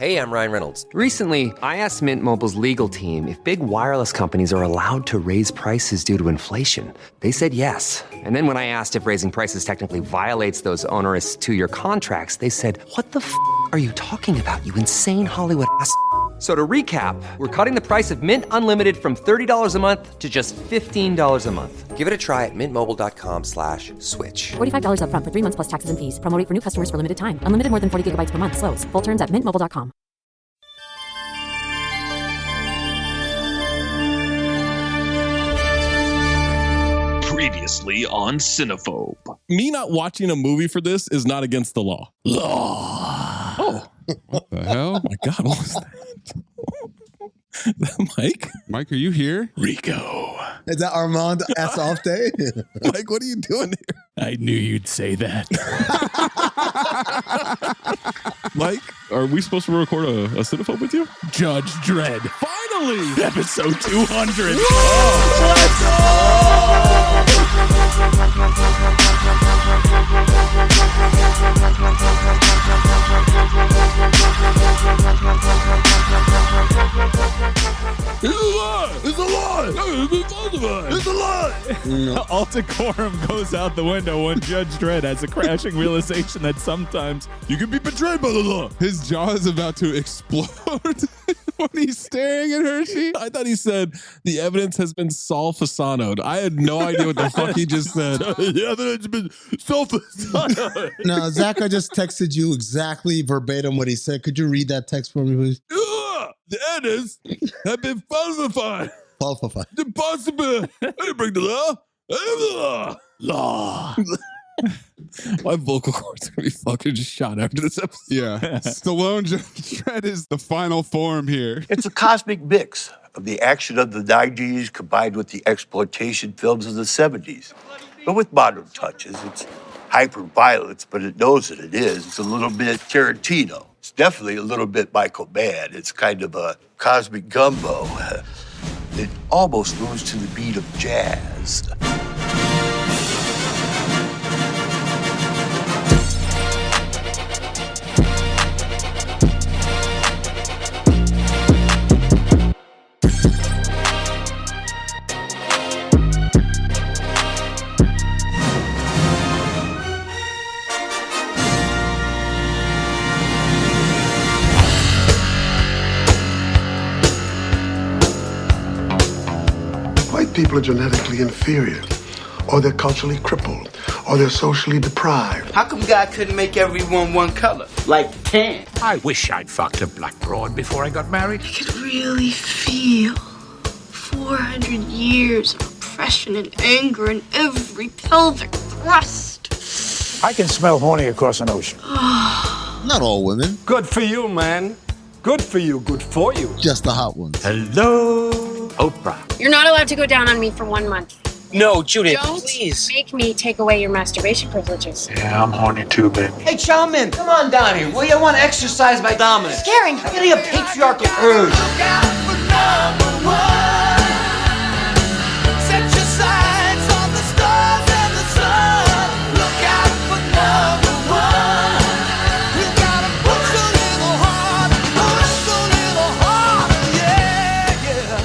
Hey, I'm Ryan Reynolds. Recently, I asked Mint Mobile's legal team if big wireless companies are allowed to raise prices due to inflation. They said yes. And then when I asked if raising prices technically violates those onerous 2-year contracts, they said, "What the f*** are you talking about, you insane Hollywood ass?" So to recap, we're cutting the price of Mint Unlimited from $30 a month to just $15 a month. Give it a try at mintmobile.com/switch. $45 up front for 3 months plus taxes and fees. Promo rate for new customers for limited time. Unlimited more than 40 gigabytes per month. Slows full terms at mintmobile.com. Previously on Cinephobe. Me not watching a movie for this is not against the law. Oh. What the hell? Oh my God, what was that? Is that Mike? Mike, are you here? Rico. Is that Armand ass off day? Mike, what are you doing here? I knew you'd say that. Mike, are we supposed to record a Cinephobe with you? Judge Dredd. Finally! Episode 200. It's a lie! It's a lie! All decorum goes out the window when Judge Dredd has a crashing realization that sometimes You can be betrayed by the law. His jaw is about to explode when he's staring at Hershey. I thought he said the evidence has been sulfasanoed. I had no idea what the fuck he just said. The evidence has been sulfasanoed. No, Zach, I just texted you exactly verbatim what he said. Could you read that text for me, please? The evidence have been falsified. Falsified. It's impossible. I didn't break the law. I am the law. My vocal cords are going to be fucking just shot after this episode. Yeah. Stallone Judge Dredd is the final form here. It's a cosmic mix of the action of the 90s combined with the exploitation films of the 70s. But with modern touches, it's hyper-violence, but it knows that it is. It's a little bit Tarantino. It's definitely a little bit Michael Mann. It's kind of a cosmic gumbo. It almost moves to the beat of jazz. People are genetically inferior, or they're culturally crippled, or they're socially deprived. How come God couldn't make everyone one color? Like tan? I wish I'd fucked a black broad before I got married. I could really feel 400 years of oppression and anger in every pelvic thrust. I can smell horny across an ocean. Not all women. Good for you, man. Good for you. Good for you. Just the hot ones. Hello, Oprah. You're not allowed to go down on me for 1 month. No, Judith, Don't please. make me take away your masturbation privileges. Yeah, I'm horny too, baby. Hey, Charmin, come on down here. Will you want to exercise my dominance? Scary. I'm getting a patriarchal urge.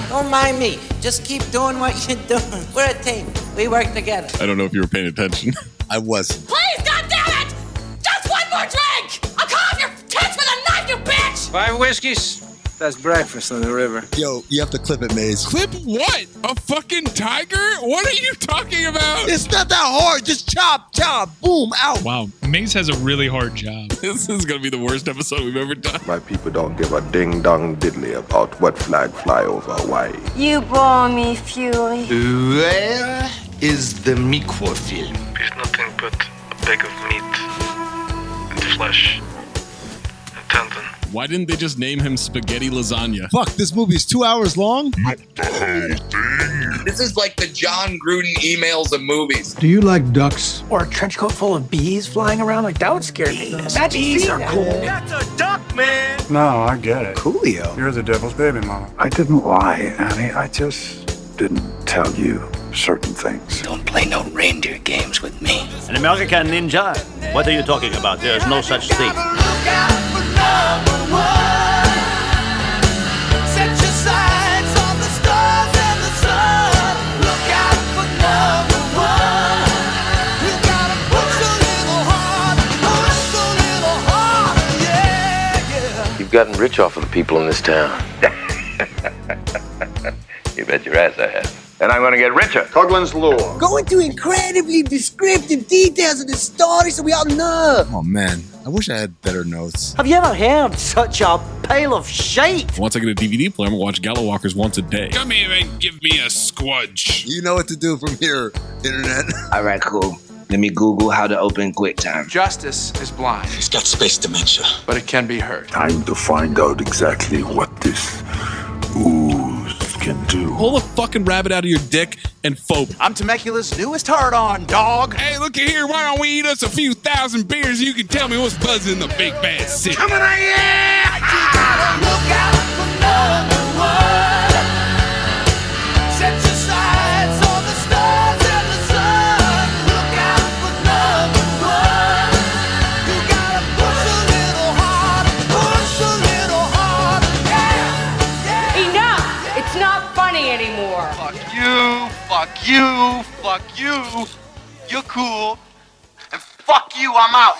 Don't mind me. Just keep doing what you're doing. We're a team. We work together. I don't know if you were paying attention. I wasn't. Please, goddammit! Just one more drink! I'll cut off your tits with a knife, you bitch! 5 whiskeys. That's breakfast on the river. Yo, you have to clip it, Maze. Clip what? A fucking tiger? What are you talking about? It's not that hard. Just chop, boom, out. Wow, Maze has a really hard job. This is going to be the worst episode we've ever done. My people don't give a ding-dong diddly about what flag fly over Hawaii. You bore me, Fury. Where is the Mikwo film? He's nothing but a bag of meat and flesh and tendon. Why didn't they just name him Spaghetti Lasagna? Fuck, this movie's 2 hours long? Not the whole thing. This is like the John Gruden emails of movies. Do you like ducks? Or a trench coat full of bees flying around? Like, that would scare me. Imagine bees are cool. That's a duck, man. No, I get it. Coolio. You're the devil's baby, mama. I didn't lie, Annie. I just didn't tell you certain things. Don't play no reindeer games with me. An American ninja? What are you talking about? There is no such thing. Look out for number one. gotten rich off of the people in this town. You bet your ass I have. And I'm gonna get richer. Coughlin's Law. Go into incredibly descriptive details of the story so we all know. Oh man, I wish I had better notes. Have you ever heard such a pile of shite? Once I get a DVD player, I'm gonna watch Gala Walkers once a day. Come here and give me a squudge. You know what to do from here, Internet. All right, cool. Let me Google how to open QuickTime. Justice is blind. He's got space dementia. But it can be heard. Time to find out exactly what this ooze can do. Pull a fucking rabbit out of your dick and phobe. I'm Temecula's newest hard-on, dog. Hey, look at here. Why don't we eat us a few thousand beers and you can tell me what's buzzing in the big bad city. Coming on, yeah! Look out for number one. Set your sights on the stars and the sun. Look out for number one. You gotta push a little harder, push a little harder. Yeah. Enough! It's not funny anymore. Fuck you, fuck you, fuck you. You're cool. And fuck you, I'm out.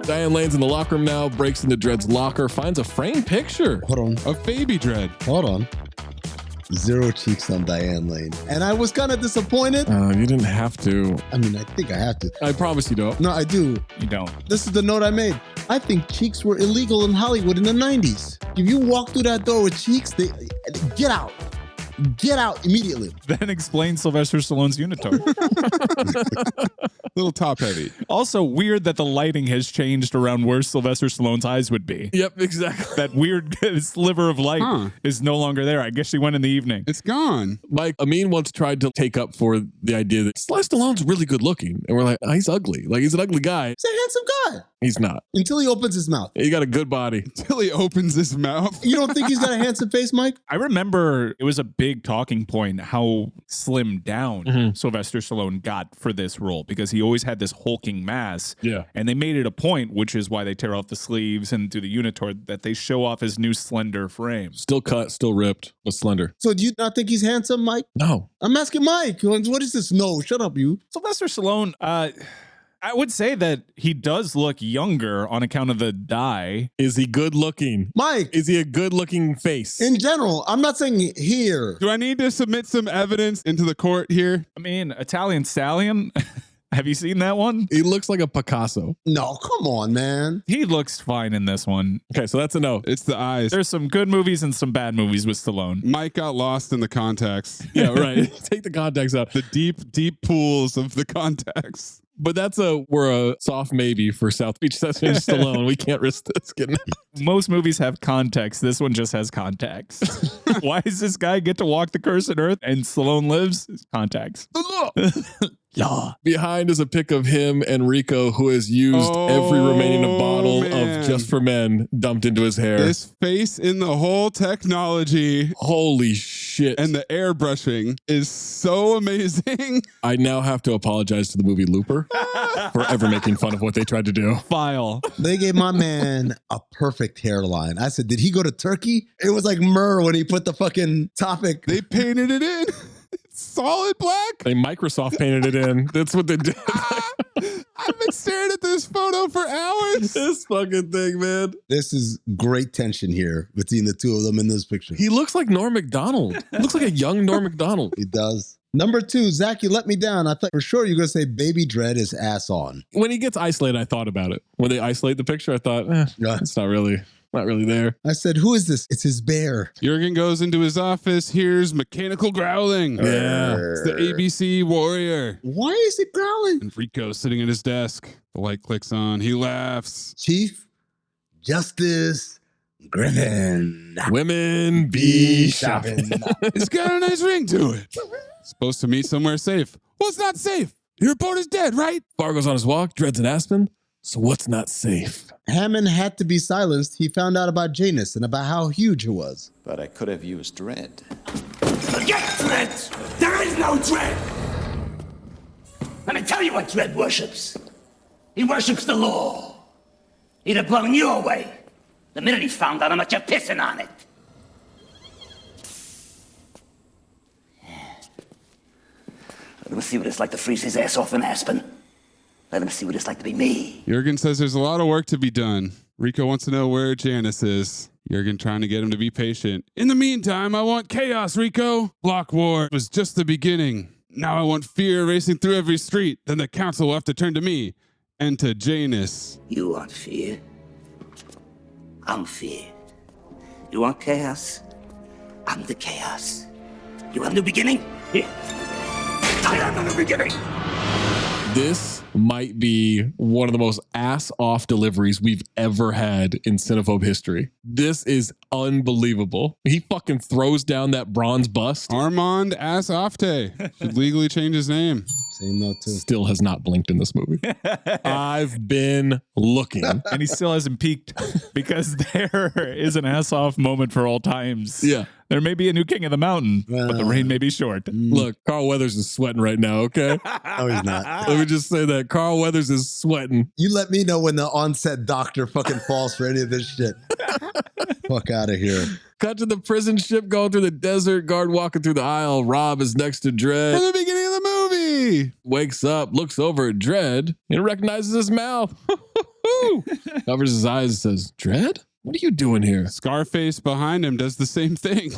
Diane Lane's in the locker room now, breaks into Dredd's locker, finds a framed picture. Hold on. Of baby Dredd. Hold on. 0 cheeks on Diane Lane. And I was kind of disappointed. You didn't have to. I mean, I think I have to. I promise you don't. No, I do. You don't. This is the note I made. I think cheeks were illegal in Hollywood in the 90s. If you walk through that door with cheeks, they get out. Get out immediately. Then explain Sylvester Stallone's unitard. Little top heavy. Also, weird that the lighting has changed around where Sylvester Stallone's eyes would be. Yep, exactly. That weird sliver of light is no longer there. I guess she went in the evening. It's gone. Mike, Amin once tried to take up for the idea that Sylvester Stallone's really good looking. And we're like, he's ugly. Like, he's an ugly guy. He's a handsome guy. He's not. Until he opens his mouth. He got a good body. Until he opens his mouth. You don't think he's got a handsome face, Mike? I remember it was a big talking point how slimmed down Sylvester Stallone got for this role because he always had this hulking mass. Yeah. And they made it a point, which is why they tear off the sleeves and do the unitard, that they show off his new slender frame. Still cut, still ripped, but slender. So do you not think he's handsome, Mike? No. I'm asking Mike. What is this? No, shut up, you. Sylvester Stallone, I would say that he does look younger on account of the dye. Is he good looking? Mike. Is he a good looking face? In general, I'm not saying here. Do I need to submit some evidence into the court here? I mean, Italian Stallion. Have you seen that one? He looks like a Picasso. No, come on, man. He looks fine in this one. Okay, so that's a no. It's the eyes. There's some good movies and some bad movies with Stallone. Mike got lost in the contacts. Yeah, right. Take the contacts out. The deep pools of the contacts. But we're a soft maybe for South Beach Sessions Stallone. We can't risk this getting out. Most movies have context. This one just has contacts. Why does this guy get to walk the cursed earth and Stallone lives? Contacts. Yeah. Behind is a pic of him and Rico, who has used every remaining bottle of Just for Men dumped into his hair. This face in the whole technology. Holy shit. And the airbrushing is so amazing. I now have to apologize to the movie Looper for ever making fun of what they tried to do. File. They gave my man a perfect hairline. I said, did he go to Turkey? It was like Murr when he put the fucking topic. They painted it in. Solid black. They Microsoft painted it in. That's what they did. I've been staring at this photo for hours. This fucking thing, man. This is great tension here between the two of them in this picture. He looks like Norm Macdonald. He looks like a young Norm Macdonald. He does. Number 2, Zach, you let me down. I thought for sure you were going to say Baby Dredd is ass on. When he gets isolated, I thought about it. When they isolate the picture, I thought, it's not really there. I said, who is this? It's his bear. Jurgen goes into his office, hears mechanical growling. Yeah. It's the ABC warrior. Why is it growling? And Rico's sitting at his desk. The light clicks on. He laughs. Chief Justice Griffin. Women be shopping. It's got a nice ring to it. Supposed to meet somewhere safe. Well, it's not safe. Your reporter's dead, right? Fargo's on his walk. Dredd's in Aspen. So what's not safe? Hammond had to be silenced. He found out about Janus and about how huge it was. But I could have used Dredd. Forget Dredd! There is no Dredd! Let me tell you what Dredd worships. He worships the law. He'd have blown you away. The minute he found out how much you're pissing on it. Let him see what it's like to freeze his ass off in Aspen. Let him see what it's like to be me. Jurgen says there's a lot of work to be done. Rico wants to know where Janus is. Jurgen trying to get him to be patient. In the meantime, I want chaos, Rico. Block war was just the beginning. Now I want fear racing through every street. Then the council will have to turn to me and to Janus. You want fear? I'm fear. You want chaos? I'm the chaos. You want a new beginning? Here. I am the new beginning. This might be one of the most ass-off deliveries we've ever had in Cinephobe history. This is unbelievable. He fucking throws down that bronze bust. Armand Ass-Ofte should legally change his name. Same note too. Still has not blinked in this movie. I've been looking. And he still hasn't peaked because there is an ass-off moment for all times. Yeah. There may be a new King of the Mountain, but the rain may be short. Look, Carl Weathers is sweating right now, okay? No, he's not. Let me just say that. Carl Weathers is sweating. You let me know when the on-set doctor fucking falls for any of this shit. Fuck out of here. Cut to the prison ship going through the desert, guard walking through the aisle. Rob is next to Dredd. From the beginning of the movie. Wakes up, looks over at Dredd, and recognizes his mouth. Covers his eyes and says, Dredd? What are you doing here? Scarface behind him does the same thing.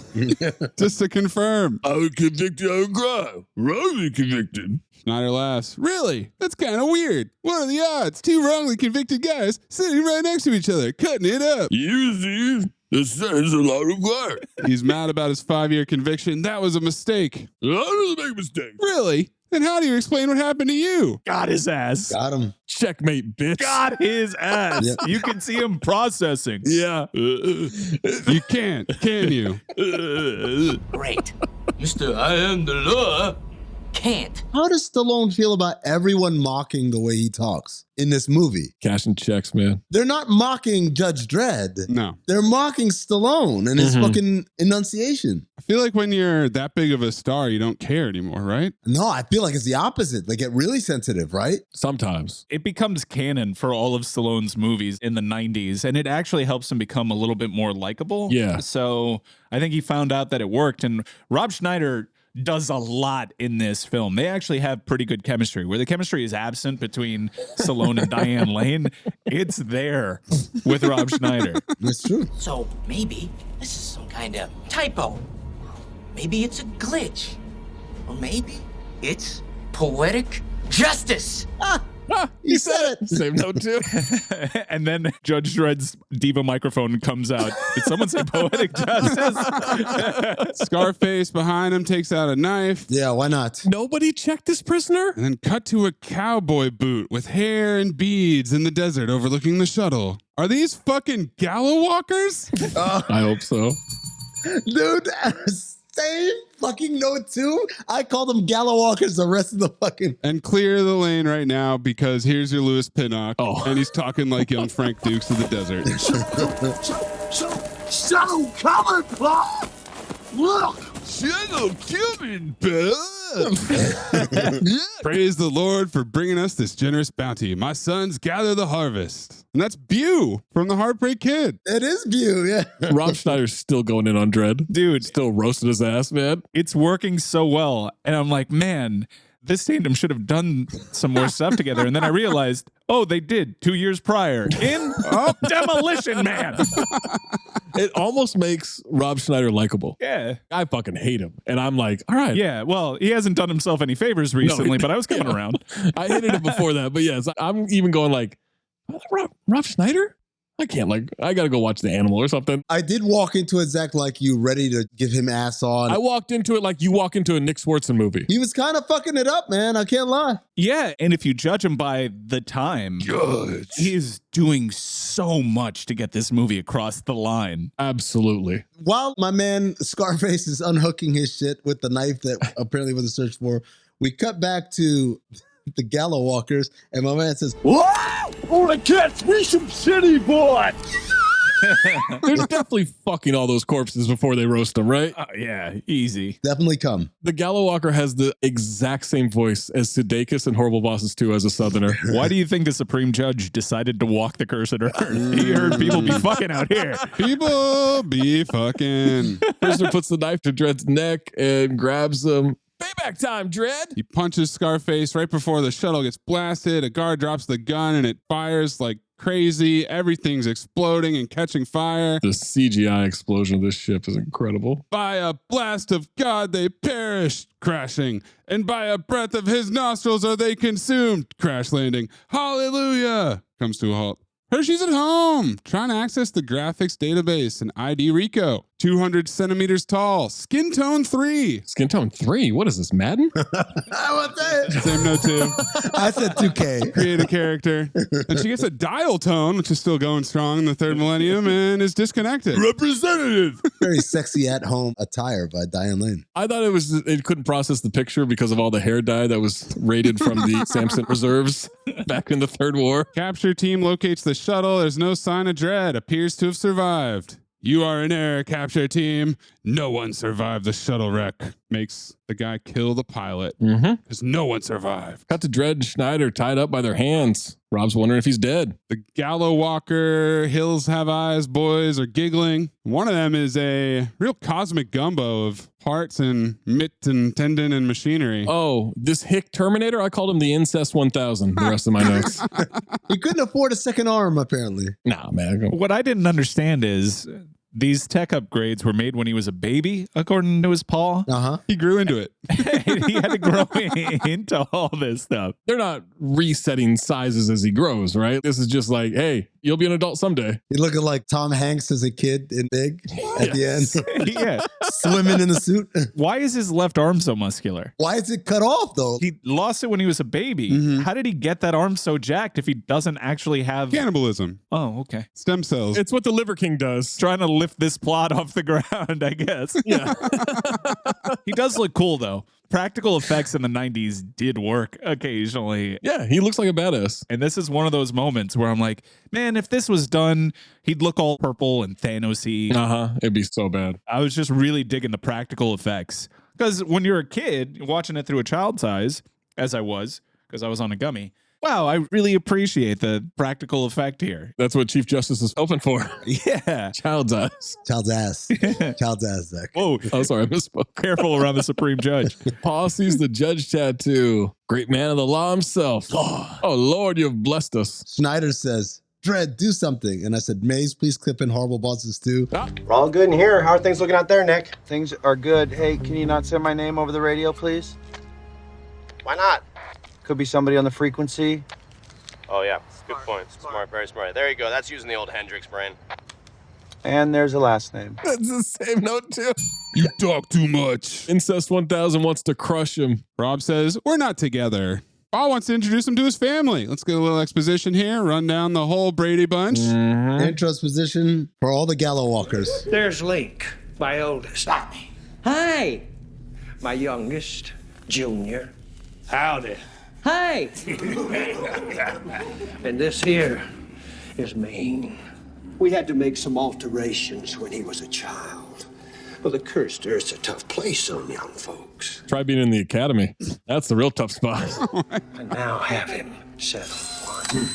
Just to confirm. I was convicted on crime. Wrongly convicted. Schneider laughs. Really? That's kind of weird. What are the odds? Two wrongly convicted guys sitting right next to each other, cutting it up. Usually, this says a lot of work. He's mad about his 5-year conviction. That was a mistake. I didn't make a mistake. Really? Then how do you explain what happened to you? Got his ass. Got him. Checkmate, bitch. Got his ass. Yep. You can see him processing. Yeah. You can't, can you? Great. Mr. I am the law. Can't. How does Stallone feel about everyone mocking the way he talks in this movie? Cashing checks, man. They're not mocking Judge Dredd. No. They're mocking Stallone and his fucking enunciation. I feel like when you're that big of a star, you don't care anymore, right? No, I feel like it's the opposite. They get really sensitive, right? Sometimes. It becomes canon for all of Stallone's movies in the 90s, and it actually helps him become a little bit more likable. Yeah. So I think he found out that it worked, and Rob Schneider does a lot in this film. They actually have pretty good chemistry. Where the chemistry is absent between Stallone and Diane Lane, it's there with Rob Schneider. That's true. So maybe this is some kind of typo. Maybe it's a glitch. Or maybe it's poetic justice. He said it. Same note too. And then Judge Dredd's diva microphone comes out. Did someone say poetic justice? Scarface behind him takes out a knife. Yeah, why not? Nobody checked this prisoner? And then cut to a cowboy boot with hair and beads in the desert overlooking the shuttle. Are these fucking Gallo walkers? I hope so. Dude, same fucking note too. I call them Gallo walkers the rest of the fucking. And clear the lane right now because here's your Louis Pinnock. And he's talking like young Frank Dukes of the desert. Shadow coming, Clark! Look! Shadow coming, Praise the Lord for bringing us this generous bounty. My sons gather the harvest. And that's Bew from The Heartbreak Kid. It is Bew, yeah. Rob Schneider's still going in on Dredd. Dude. Still roasting his ass, man. It's working so well. And I'm like, man, this tandem should have done some more stuff together. And then I realized, oh, they did 2 years prior in Demolition Man. It almost makes Rob Schneider likable. Yeah. I fucking hate him. And I'm like, all right. Yeah, well, he hasn't done himself any favors recently, but I was coming around. I hated it before that. But yes, I'm even going like, Rob Schneider? I can't, I got to go watch The Animal or something. I did walk into it, Zach, like you ready to give him ass on. I walked into it like you walk into a Nick Swartzen movie. He was kind of fucking it up, man. I can't lie. Yeah, and if you judge him by the time, he is doing so much to get this movie across the line. Absolutely. While my man Scarface is unhooking his shit with the knife that apparently was a search for, we cut back to the Gallo walkers, and my man says, Whoa! Wanna catch me some city boy? They're definitely fucking all those corpses before they roast them, right? Yeah, easy. Definitely come. The Gallo Walker has the exact same voice as Sudeikis and Horrible Bosses 2 as a Southerner. Why do you think the Supreme Judge decided to walk the cursed earth? He heard people be fucking out here. People be fucking. Prisoner puts the knife to Dredd's neck and grabs him. Payback time, Dredd! He punches Scarface right before the shuttle gets blasted. A guard drops the gun and it fires like crazy. Everything's exploding and catching fire. The CGI explosion of this ship is incredible. By a blast of God, they perished, crashing. And by a breath of his nostrils are they consumed, crash landing. Hallelujah! Comes to a halt. Hershey's at home, trying to access the graphics database and ID Rico. 200 centimeters tall, skin tone 3. Skin tone 3? What is this, Madden? I want that. Same note too. I said 2K. Create a character. And she gets a dial tone, which is still going strong in the third millennium, and is disconnected. Representative. Very sexy at home attire by Diane Lane. I thought it couldn't process the picture because of all the hair dye that was raided from the Samson reserves back in the Third War. Capture team locates the shuttle. There's no sign of Dredd. Appears to have survived. You are in error, capture team. No one survived the shuttle wreck. Makes the guy kill the pilot because no one survived. Cut to Dredd and Schneider tied up by their hands. Rob's wondering if he's dead. The Gallo Walker, Hills Have Eyes boys are giggling. One of them is a real cosmic gumbo of parts and mitt and tendon and machinery. Oh, this hick Terminator? I called him the Incest 1000. The rest of my notes. He couldn't afford a second arm, apparently. Nah, man. What I didn't understand is these tech upgrades were made when he was a baby, according to his paw. He grew into it. He had to grow into all this stuff. They're not resetting sizes as he grows, right? This is just like, hey, you'll be an adult someday. He looking like Tom Hanks as a kid in Big at the end. Yeah. Swimming in the suit. Why is his left arm so muscular? Why is it cut off, though? He lost it when he was a baby. How did he get that arm so jacked if he doesn't actually have... Cannibalism. Oh, okay. Stem cells. It's what the Liver King does. Trying to lift this plot off the ground, I guess. Yeah. He does look cool, though. Practical effects in the 90s did work occasionally. Yeah, he looks like a badass. And this is one of those moments where I'm like, man, if this was done, he'd look all purple and Thanos-y. It'd be so bad. I was just really digging the practical effects. Because when you're a kid, watching it through a child's eyes, as I was, because I was on a gummy, wow, I really appreciate the practical effect here. That's what Chief Justice is hoping for. Yeah. Child's eyes. Child's ass. Child's ass, Zach. Whoa. Oh, sorry, I misspoke. Careful around the Supreme Judge. Paul sees the judge tattoo. Great man of the law himself. Oh, Lord, you've blessed us. Schneider says, Dredd, do something. And I said, Maze, please clip in Horrible Bosses 2. We're all good in here. How are things looking out there, Nick? Things are good. Hey, can you not say my name over the radio, please? Why not? Could be somebody on the frequency. Oh, yeah. Good point. Smart, very smart. There you go. That's using the old Hendrix brain. And there's a last name. That's the same note, too. You talk too much. Incest 1000 wants to crush him. Rob says, we're not together. Paul wants to introduce him to his family. Let's get a little exposition here. Run down the whole Brady bunch. Intro exposition for all the Gallo Walkers. There's Link, my oldest. Hi. My youngest, Junior. Howdy. Hi. And this here is Maine. We had to make some alterations when he was a child. Well, the cursed earth's a tough place on young folks. Try being in the academy. That's the real tough spot. And now have him settle one.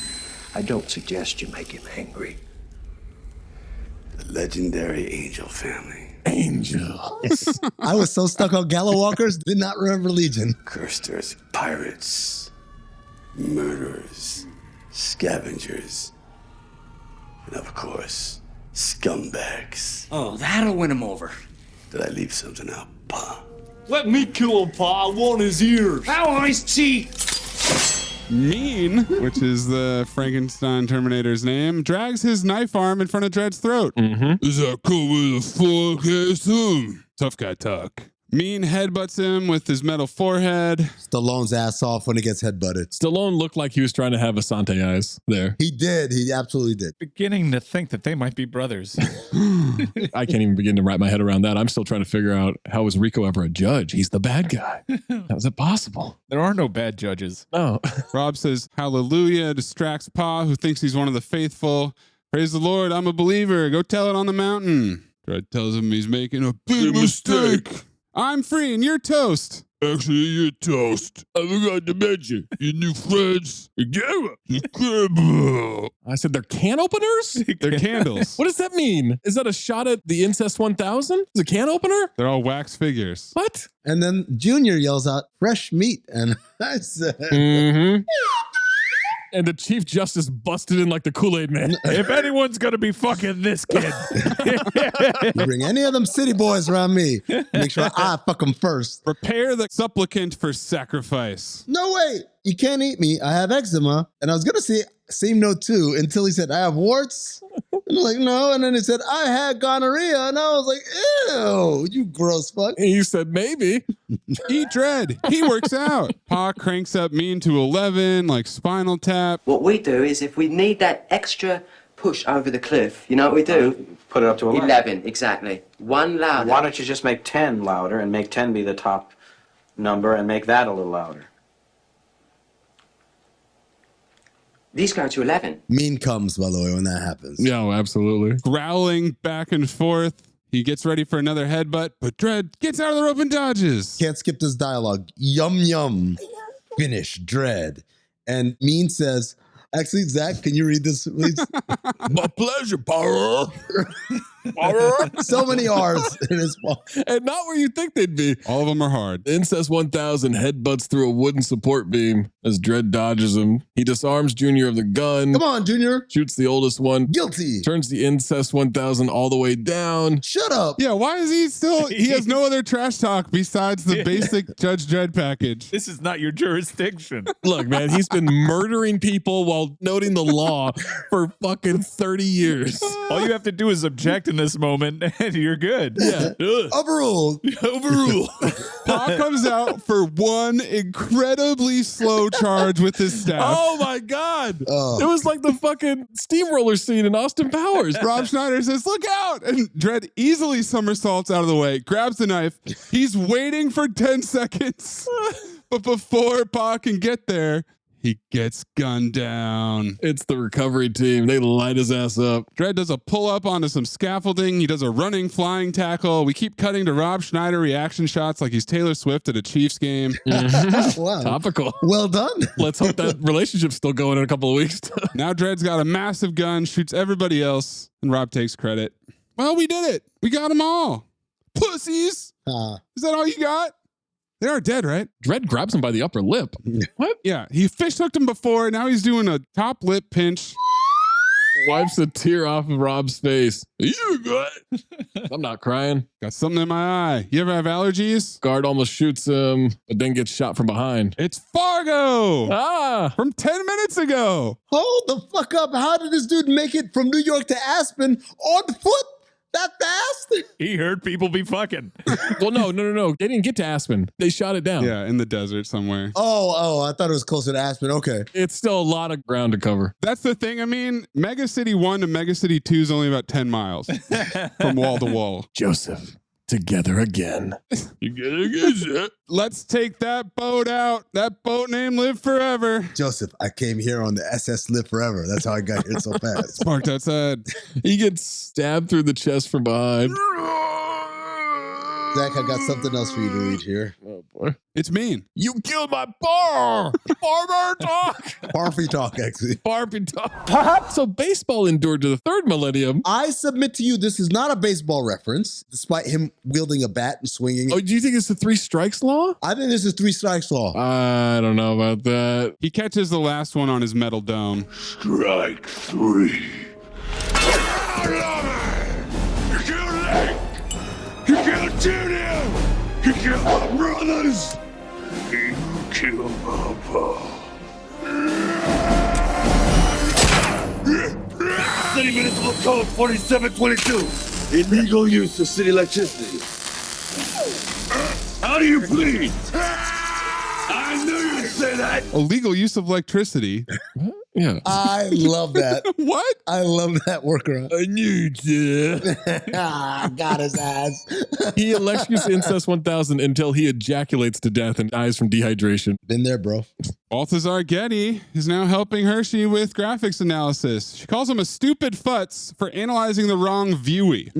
I don't suggest you make him angry. The legendary Angel family. Angels. I was so stuck on Gallo Walkers, did not remember Legion. Cursed Earth pirates, murderers, scavengers, and of course, scumbags. Oh, that'll win him over. Did I leave something out, Pa? Let me kill him, Pa. I want his ears. I want his teeth. Mean, which is the Frankenstein Terminator's name, drags his knife arm in front of Dredd's throat. Is that cool with a fuck ass? Tough guy talk. Mean headbutts him with his metal forehead. Stallone's ass off when he gets headbutted. Stallone looked like he was trying to have Asante eyes there. He did. He absolutely did. Beginning to think that they might be brothers. I can't even begin to wrap my head around that. I'm still trying to figure out, how was Rico ever a judge? He's the bad guy. How is it possible? There are no bad judges. No. Rob says hallelujah, distracts Pa, who thinks he's one of the faithful. Praise the Lord, I'm a believer. Go tell it on the mountain. Dredd tells him he's making a big mistake. I'm free and you're toast. Actually, you're toast. I forgot to mention, your new friends. I said they're can openers? They're candles. What does that mean? Is that a shot at the Incest 1000? Is a can opener? They're all wax figures. What? And then Junior yells out, fresh meat. And I said, And the Chief Justice busted in like the Kool-Aid Man. If anyone's going to be fucking this kid. You bring any of them city boys around me, make sure I fuck them first. Prepare the supplicant for sacrifice. No way. You can't eat me. I have eczema. And I was going to say same note too until he said, I have warts. And I'm like, no. And then he said, I had gonorrhea. And I was like, ew, you gross fuck. And you said, maybe. Eat Dredd. He works out. Pa cranks up Mean to 11, like Spinal Tap. What we do is if we need that extra push over the cliff, you know what we do? Put it up to 11. 11, exactly. One louder. Why don't you just make 10 louder and make 10 be the top number and make that a little louder? These go to 11. Mean comes, by the way, when that happens. Yeah, absolutely. Growling back and forth. He gets ready for another headbutt, but Dredd gets out of the rope and dodges. Can't skip this dialogue. Yum, yum. Finish, Dredd. And Mean says, actually, Zach, can you read this, please? My pleasure, power. So many R's in his phone. And not where you think they'd be. All of them are hard. Incest 1000 headbutts through a wooden support beam as Dredd dodges him. He disarms Junior of the gun. Come on, Junior. Shoots the oldest one. Guilty. Turns the Incest 1000 all the way down. Shut up. Yeah, why is he still... He has no other trash talk besides the basic Judge Dredd package. This is not your jurisdiction. Look, man, he's been murdering people while noting the law for fucking 30 years. All you have to do is object in this moment and you're good. Yeah. Overruled. Overruled. Pa comes out for one incredibly slow charge with his staff. Oh my God. It was like the fucking steamroller scene in Austin Powers. Rob Schneider says, look out! And Dredd easily somersaults out of the way, grabs the knife. He's waiting for 10 seconds. But before Pa can get there, he gets gunned down. It's the recovery team. They light his ass up. Dredd does a pull-up onto some scaffolding. He does a running flying tackle. We keep cutting to Rob Schneider reaction shots like he's Taylor Swift at a Chiefs game. Wow. Topical. Well done. Let's hope that relationship's still going in a couple of weeks. Now Dredd's got a massive gun, shoots everybody else, and Rob takes credit. Well, we did it. We got them all. Pussies. Is that all you got? They are dead, right? Dredd grabs him by the upper lip. What? Yeah, he fish hooked him before. Now he's doing a top lip pinch. Wipes a tear off of Rob's face. You good? I'm not crying. Got something in my eye. You ever have allergies? Guard almost shoots him, but then gets shot from behind. It's Fargo! Ah! From 10 minutes ago. Hold the fuck up. How did this dude make it from New York to Aspen on foot? That fast? He heard people be fucking. Well, no. They didn't get to Aspen. They shot it down. Yeah, in the desert somewhere. Oh, I thought it was closer to Aspen. Okay. It's still a lot of ground to cover. That's the thing. I mean, Megacity 1 to Megacity 2 is only about 10 miles from wall to wall. Joseph, together again. Let's take that boat out. That boat name live forever. Joseph, I came here on the SS Live Forever. That's how I got here so fast. It's parked outside. He gets stabbed through the chest from behind. Zach, I got something else for you to read here. Oh, boy. It's Mean. You killed my bar. Farmer talk. Barfy talk, actually. Barfy talk. So baseball endured to the third millennium. I submit to you, this is not a baseball reference, despite him wielding a bat and swinging. Oh, do you think it's the 3 strikes law? I think this is 3 strikes law. I don't know about that. He catches the last one on his metal dome. Strike 3. You killed Nick. You killed Junior. You killed my brothers. You killed my pa. City Municipal Code 4722. Illegal use of city electricity. How do you plead? I knew you'd say that. Illegal use of electricity. Yeah. I love that. What? I love that workaround. I knew you. Got his ass. He electrocutes Incest 1000 until he ejaculates to death and dies from dehydration. Been there, bro. Balthazar Getty is now helping Hershey with graphics analysis. She calls him a stupid futz for analyzing the wrong viewee.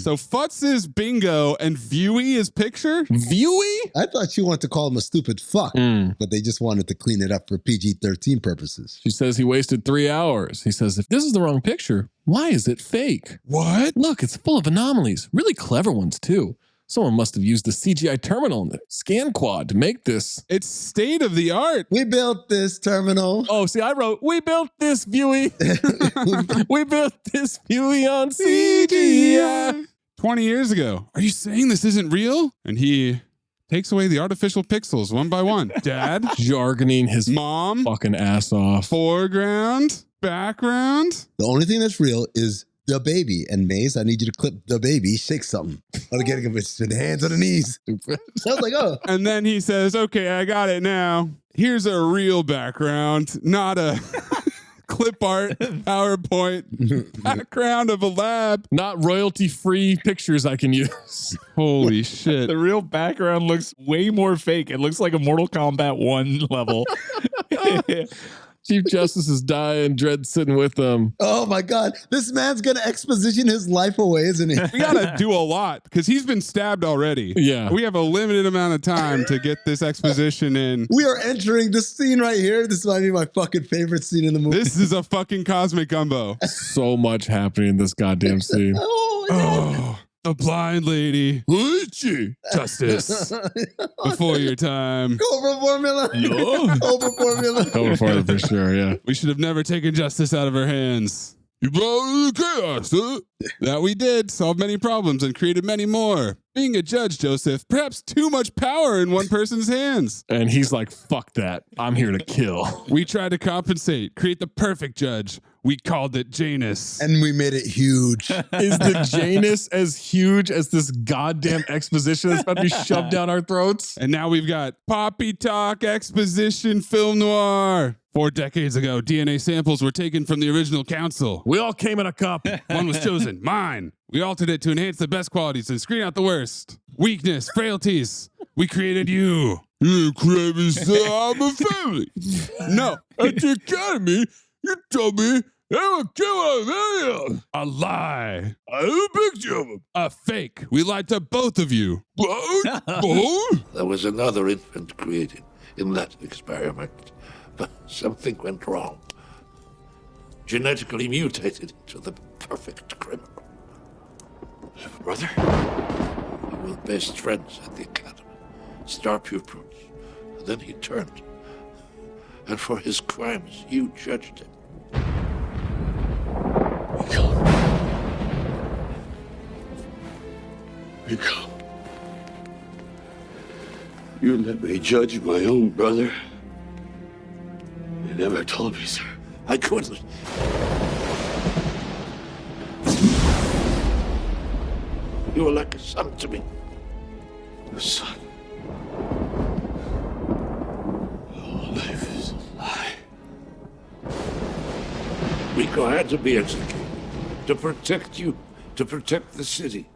So futz is bingo and viewee is picture? Viewee? I thought she wanted to call him a stupid fuck, but they just wanted to clean it up for PG-13 purposes. She says he wasted 3 hours. He says, if this is the wrong picture, why is it fake? What? Look, it's full of anomalies. Really clever ones, too. Someone must have used the CGI terminal in the scan quad to make this. It's state of the art. We built this terminal. Oh, see, I wrote, we built this viewee. We built this viewee on CGI. 20 years ago. Are you saying this isn't real? And he takes away the artificial pixels one by one. Dad. Jargoning his mom. Fucking ass off. Foreground. Background. The only thing that's real is the baby. And Maze, I need you to clip the baby, shake something. I'm getting him with the hands on the knees. I was like, oh. And then he says, okay, I got it now. Here's a real background, not a clip art PowerPoint background of a lab. Not royalty-free pictures I can use. Holy shit. The real background looks way more fake. It looks like a Mortal Kombat 1 level. Chief Justice is dying, Dredd sitting with them. Oh my God. This man's going to exposition his life away, isn't he? We got to do a lot because he's been stabbed already. Yeah. We have a limited amount of time to get this exposition in. We are entering this scene right here. This might be my fucking favorite scene in the movie. This is a fucking cosmic gumbo. So much happening in this goddamn scene. Oh, the blind lady. Justice. Before your time. Cobra formula. Cobra formula. Cobra formula for sure, yeah. We should have never taken justice out of our hands. You brought the chaos, huh? That we did. Solved many problems and created many more. Being a judge, Joseph, perhaps too much power in one person's hands. And he's like, fuck that. I'm here to kill. We tried to compensate, create the perfect judge. We called it Janus. And we made it huge. Is the Janus as huge as this goddamn exposition that's about to be shoved down our throats? And now we've got Poppy Talk Exposition Film Noir. 4 decades ago, DNA samples were taken from the original council. We all came in a cup. One was chosen, mine. We altered it to enhance the best qualities and screen out the worst. Weakness, frailties. We created you. You created me, so I'm a family. No. At the academy, you told me they would kill a million. A lie. I have a picture of him. A fake. We lied to both of you. Both? There was another infant created in that experiment, but something went wrong. Genetically mutated into the perfect criminal. You have a brother? We were best friends at the academy, star pupils. And then he turned, and for his crimes, you judged him. Rico. You let me judge my own brother. You never told me, sir. I couldn't. You were like a son to me. A son. All life is a lie. Rico had to be executed to protect you, to protect the city.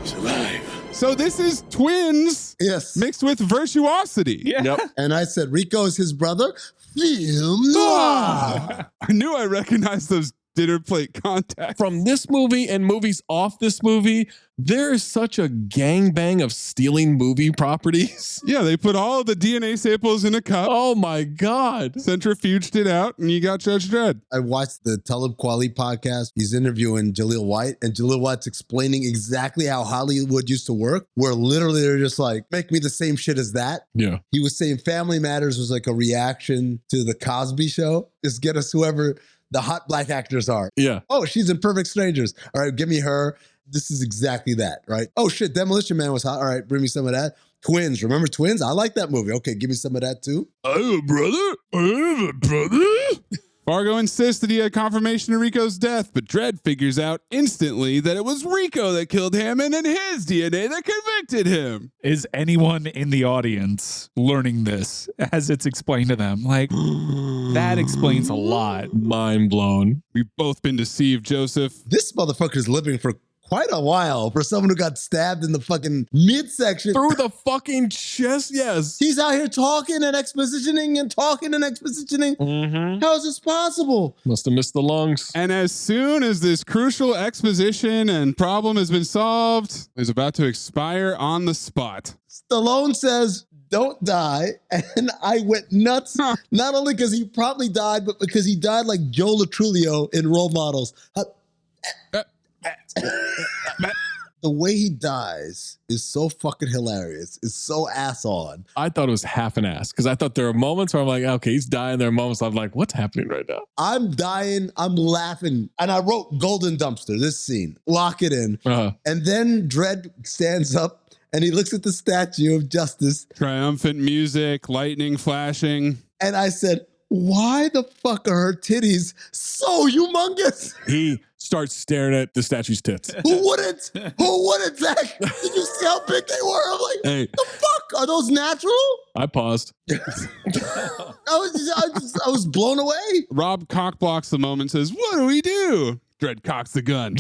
He's alive. So this is twins mixed with virtuosity. Yeah. Yep. And I said, Rico is his brother. Film noir. I knew I recognized those dinner plate contacts. From this movie and movies off this movie, there is such a gangbang of stealing movie properties. Yeah, they put all of the DNA samples in a cup. Oh my God. Centrifuged it out, and you got Judge Dredd. I watched the Talib Kweli podcast. He's interviewing Jaleel White, and Jaleel White's explaining exactly how Hollywood used to work, where literally they're just like, make me the same shit as that. Yeah. He was saying Family Matters was like a reaction to the Cosby Show. Just get us whoever the hot black actors are. Yeah. Oh, she's in Perfect Strangers. All right, give me her. This is exactly that, right? Oh shit, Demolition Man was hot. All right, bring me some of that. Twins, remember Twins? I like that movie. Okay, give me some of that too. I have a brother? I have a brother? Fargo insists that he had confirmation of Rico's death, but Dredd figures out instantly that it was Rico that killed Hammond and his DNA that convicted him. Is anyone in the audience learning this as it's explained to them? Like, that explains a lot. Mind blown. We've both been deceived, Joseph. This motherfucker is living for quite a while for someone who got stabbed in the fucking midsection. Through the fucking chest, yes. He's out here talking and expositioning and talking and expositioning. Mm-hmm. How is this possible? Must have missed the lungs. And as soon as this crucial exposition and problem has been solved, is about to expire on the spot. Stallone says, don't die. And I went nuts, not only because he probably died, but because he died like Joe Latrulio in Role Models. The way he dies is so fucking hilarious. It's so ass on. I thought it was half an ass because I thought there are moments where I'm like, okay, he's dying. There are moments I'm like, what's happening right now? I'm dying. I'm laughing. And I wrote Golden Dumpster, this scene. Lock it in. And then Dredd stands up and he looks at the statue of Justice. Triumphant music, lightning flashing. And I said, why the fuck are her titties so humongous? He starts staring at the statue's tits. Who wouldn't? Who wouldn't, Zach? Did you see how big they were? I'm like, hey, the fuck? Are those natural? I paused. I was blown away. Rob cockblocks the moment and says, what do we do? Dredd cocks the gun.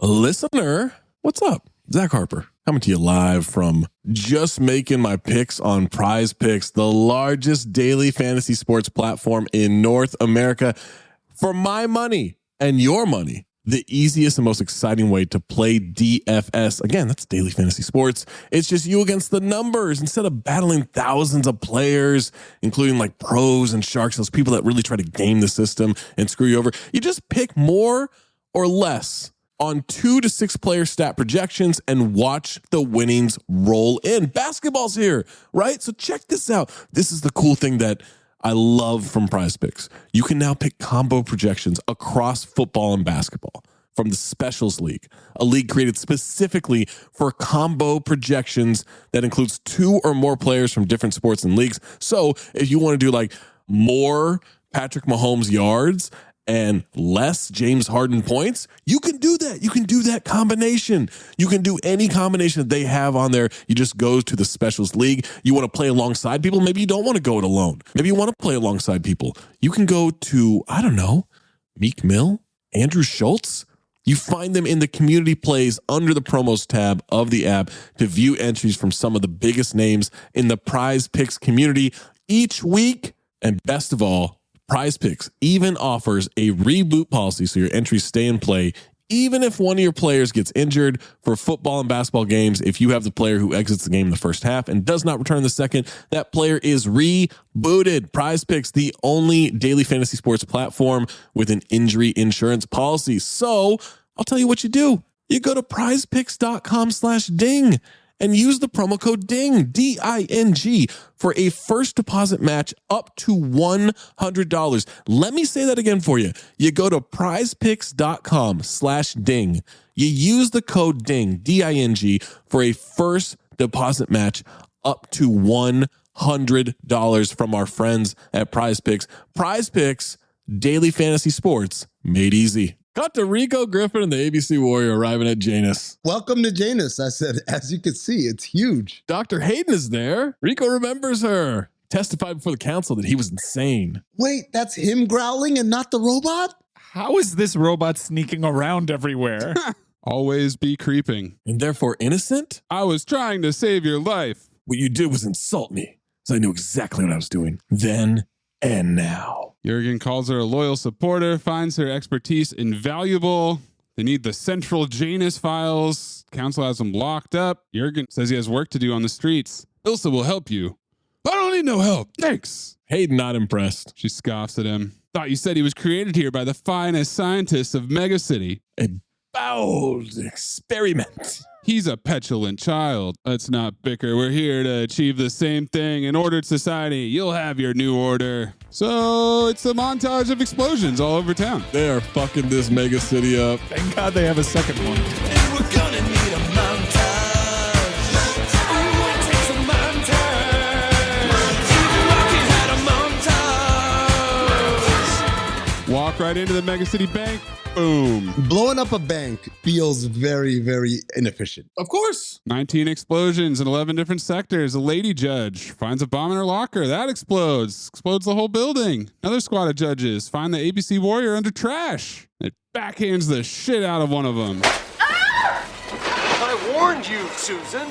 Listener, what's up? Zach Harper, coming to you live from Just Making My Picks on Prize Picks, the largest daily fantasy sports platform in North America. For my money and your money, the easiest and most exciting way to play DFS. Again, that's daily fantasy sports. It's just you against the numbers instead of battling thousands of players, including like pros and sharks, those people that really try to game the system and screw you over. You just pick more or less on 2 to 6 player stat projections and watch the winnings roll in. Basketball's here, right? So check this out. This is the cool thing that I love from Prize Picks. You can now pick combo projections across football and basketball from the Specials League, a league created specifically for combo projections that includes 2 or more players from different sports and leagues. So if you want to do like more Patrick Mahomes yards and less James Harden points, you can do that. You can do that combination. You can do any combination that they have on there. You just go to the Specials League. You want to play alongside people. Maybe you don't want to go it alone. Maybe you want to play alongside people. You can go to, I don't know, Meek Mill, Andrew Schultz. You find them in the community plays under the promos tab of the app to view entries from some of the biggest names in the Prize Picks community each week. And best of all, Prize Picks even offers a reboot policy so your entries stay in play even if one of your players gets injured. For football and basketball games, if you have the player who exits the game in the first half and does not return in the second, that player is rebooted. Prize Picks, the only daily fantasy sports platform with an injury insurance policy. So I'll tell you what you do. You go to prizepicks.com/ding and use the promo code DING, D-I-N-G, for a first deposit match up to $100. Let me say that again for you. You go to prizepicks.com/ding. You use the code DING, D-I-N-G, for a first deposit match up to $100 from our friends at Prize Picks. Prize Picks, daily fantasy sports made easy. Got to Rico Griffin and the ABC Warrior arriving at Janus. Welcome to Janus. I said, as you can see, it's huge. Dr. Hayden is there. Rico remembers her. Testified before the council that he was insane. Wait, that's him growling and not the robot? How is this robot sneaking around everywhere? Always be creeping. And therefore innocent? I was trying to save your life. What you did was insult me, so I knew exactly what I was doing. Then and now. Jurgen calls her a loyal supporter, finds her expertise invaluable. They need the central Janus files. Council has them locked up. Jurgen says he has work to do on the streets. Ilsa will help you. I don't need no help. Thanks. Hayden not impressed. She scoffs at him. Thought you said he was created here by the finest scientists of Megacity. A bold experiment. He's a petulant child. Let's not bicker. We're here to achieve the same thing. In ordered society, you'll have your new order. So it's a montage of explosions all over town. They are fucking this mega city up. Thank God they have a second one. And we're gonna need a montage. Ooh, it takes a montage. Stephen Hawking had a montage. Walk Walk right into the Megacity bank. Boom. Blowing up a bank feels very, very inefficient. Of course. 19 explosions in 11 different sectors. A lady judge finds a bomb in her locker. That explodes. Explodes the whole building. Another squad of judges find the ABC warrior under trash. It backhands the shit out of one of them. I warned you, Susan.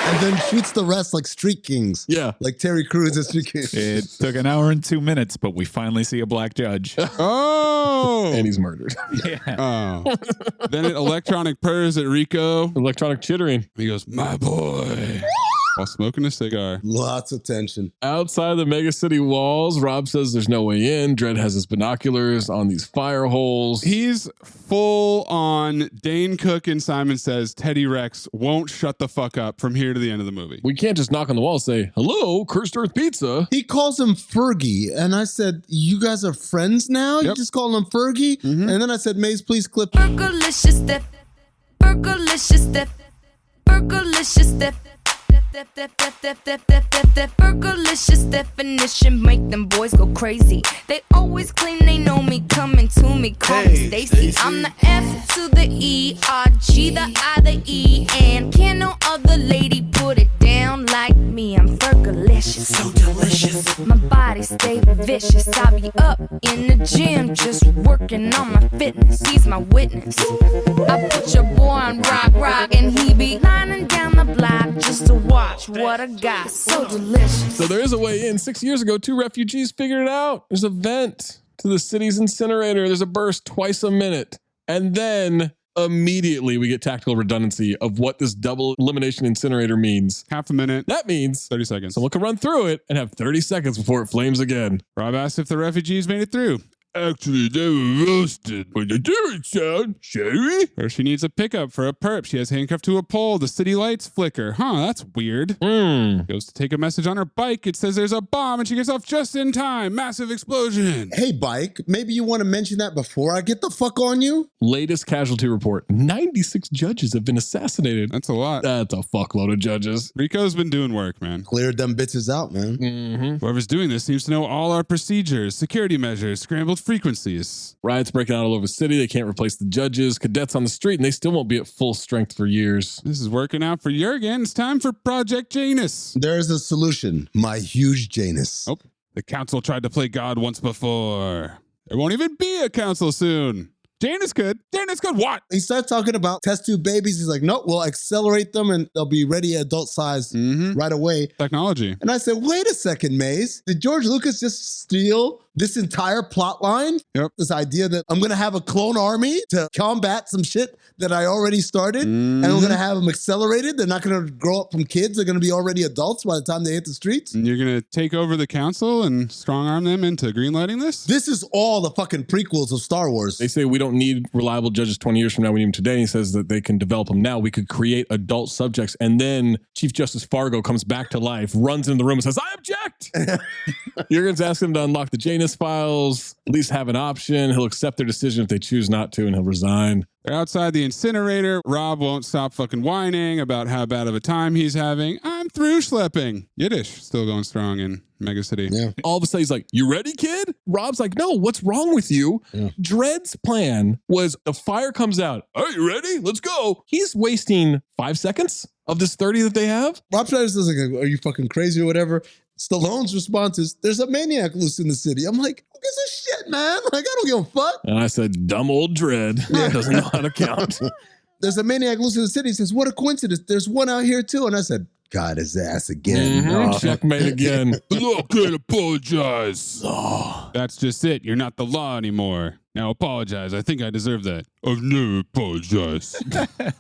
And then shoots the rest like Street Kings. Yeah. Like Terry Crews as Street Kings. It took an hour and 2 minutes, but we finally see a black judge. Oh! And he's murdered. Yeah. Oh. Then it electronic purrs at Rico. Electronic chittering. He goes, my boy. While smoking a cigar. Lots of tension. Outside the Megacity walls, Rob says there's no way in. Dredd has his binoculars on these fire holes. He's full on Dane Cook and Simon Says Teddy Rex won't shut the fuck up from here to the end of the movie. We can't just knock on the wall and say, hello, Cursed Earth Pizza. He calls him Fergie. And I said, you guys are friends now? You just call him Fergie? Mm-hmm. And then I said, Maze, please clip. Burgerlicious step. Burgerlicious step. Burgerlicious step. Burgerlicious definition make them boys go crazy. They always claim they know me, coming to me, call me Stacy. I'm the F to the E, R, G, the I, the E, and can no other lady put it down like me. I'm Fergalicious, so delicious. My body stay vicious. I be up in the gym, just working on my fitness. He's my witness. I put your boy on rock, and he be lining down the block just to watch what I got. So delicious. So there is a way in. 6 years ago, 2 refugees figured it out. There's a vent to the city's incinerator. There's a burst twice a minute. And then immediately we get tactical redundancy of what this double elimination incinerator means. Half a minute. That means 30 seconds. Someone can run through it and have 30 seconds before it flames again. Rob asked if the refugees made it through. Actually, they were roasted. But the different sound, Sherry. Or she needs a pickup for a perp. She has handcuffed to a pole. The city lights flicker. Huh, that's weird. Goes to take a message on her bike. It says there's a bomb and she gets off just in time. Massive explosion. Hey, bike, maybe you want to mention that before I get the fuck on you? Latest casualty report. 96 judges have been assassinated. That's a lot. That's a fuckload of judges. Rico's been doing work, man. Cleared them bitches out, man. Mm-hmm. Whoever's doing this seems to know all our procedures, security measures, scrambled frequencies. Riots breaking out all over the city. They can't replace the judges. Cadets on the street, and they still won't be at full strength for years. This is working out for Jurgen. It's time for Project Janus. There's a solution. My huge Janus. Oh, the council tried to play God once before. There won't even be a council soon. Janus could. Janus could what? He starts talking about test tube babies. He's like, nope, we'll accelerate them and they'll be ready adult size right away. Technology. And I said, wait a second, Maze. Did George Lucas just steal this entire plot line? Yep. This idea that I'm going to have a clone army to combat some shit that I already started, and I'm going to have them accelerated. They're not going to grow up from kids. They're going to be already adults by the time they hit the streets. And you're going to take over the council and strong arm them into greenlighting this? This is all the fucking prequels of Star Wars. They say we don't need reliable judges 20 years from now. We need them today. He says that they can develop them now. We could create adult subjects. And then Chief Justice Fargo comes back to life, runs into the room and says, I object. Jurgen's asking him to unlock the Janus files, at least have an option. He'll accept their decision if they choose not to, and he'll resign. They're outside the incinerator. Rob won't stop fucking whining about how bad of a time he's having. I'm through schlepping. Yiddish still going strong in Megacity. Yeah. All of a sudden he's like, you ready, kid? Rob's like, no, what's wrong with you? Yeah. Dredd's plan was the fire comes out. Are you ready? Let's go. He's wasting 5 seconds of this 30 that they have. Rob Schneider says, like, are you fucking crazy or whatever? Stallone's response is, there's a maniac loose in the city. I'm like, who gives a shit, man? Like, I don't give a fuck. And I said, dumb old Dredd. Doesn't know how to count. There's a maniac loose in the city. He says, what a coincidence. There's one out here too. And I said, got his ass again. Checkmate again. The law can't apologize. That's just it. You're not the law anymore. Now apologize. I think I deserve that. I've never apologized.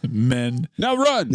Men. Now run.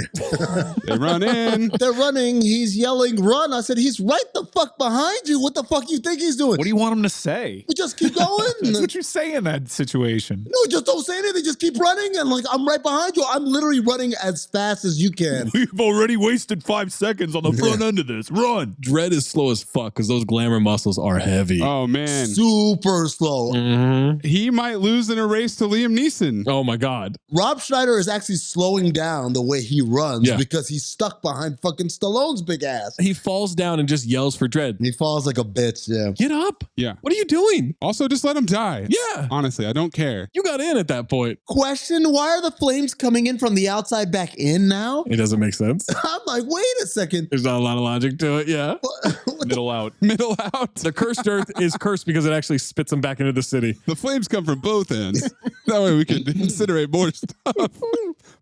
They run in. They're running. He's yelling, run. I said, he's right the fuck behind you. What the fuck you think he's doing? What do you want him to say? We just keep going. That's what you say in that situation. No, just don't say anything. Just keep running. And like, I'm right behind you. I'm literally running as fast as you can. We've already wasted 5 seconds on the front end of this. Run. Dredd is slow as fuck because those glamour muscles are heavy. Oh, man. Super slow. He might lose in a race to Liam Neeson. Oh my God. Rob Schneider is actually slowing down the way he runs because he's stuck behind fucking Stallone's big ass. He falls down and just yells for Dredd. He falls like a bitch, yeah. Get up. Yeah. What are you doing? Also, just let him die. Yeah. Honestly, I don't care. You got in at that point. Question, why are the flames coming in from the outside back in now? It doesn't make sense. I'm like, wait a second. There's not a lot of logic to it, yeah. Middle out. Middle out. The cursed earth is cursed because it actually spits them back into the city. The flames come from both ends. That way we can incinerate more stuff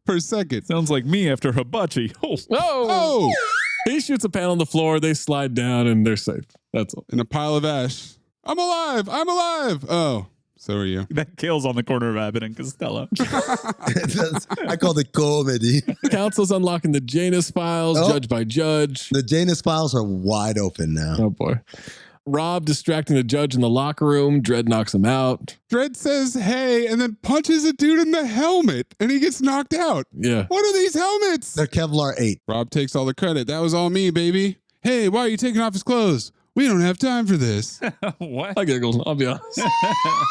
per second. Sounds like me after hibachi. Oh. He shoots a panel on the floor. They slide down and they're safe. That's all. In a pile of ash. I'm alive. I'm alive. Oh, so are you. That kills on the corner of Abbott and Costello. I called it comedy. Council's unlocking the Janus files, judge by judge. The Janus files are wide open now. Oh, boy. Rob distracting the judge in the locker room. Dredd knocks him out. Dredd says, hey, and then punches a dude in the helmet, and he gets knocked out. Yeah. What are these helmets? They're Kevlar 8. Rob takes all the credit. That was all me, baby. Hey, why are you taking off his clothes? We don't have time for this. What? I giggled, I'll be honest.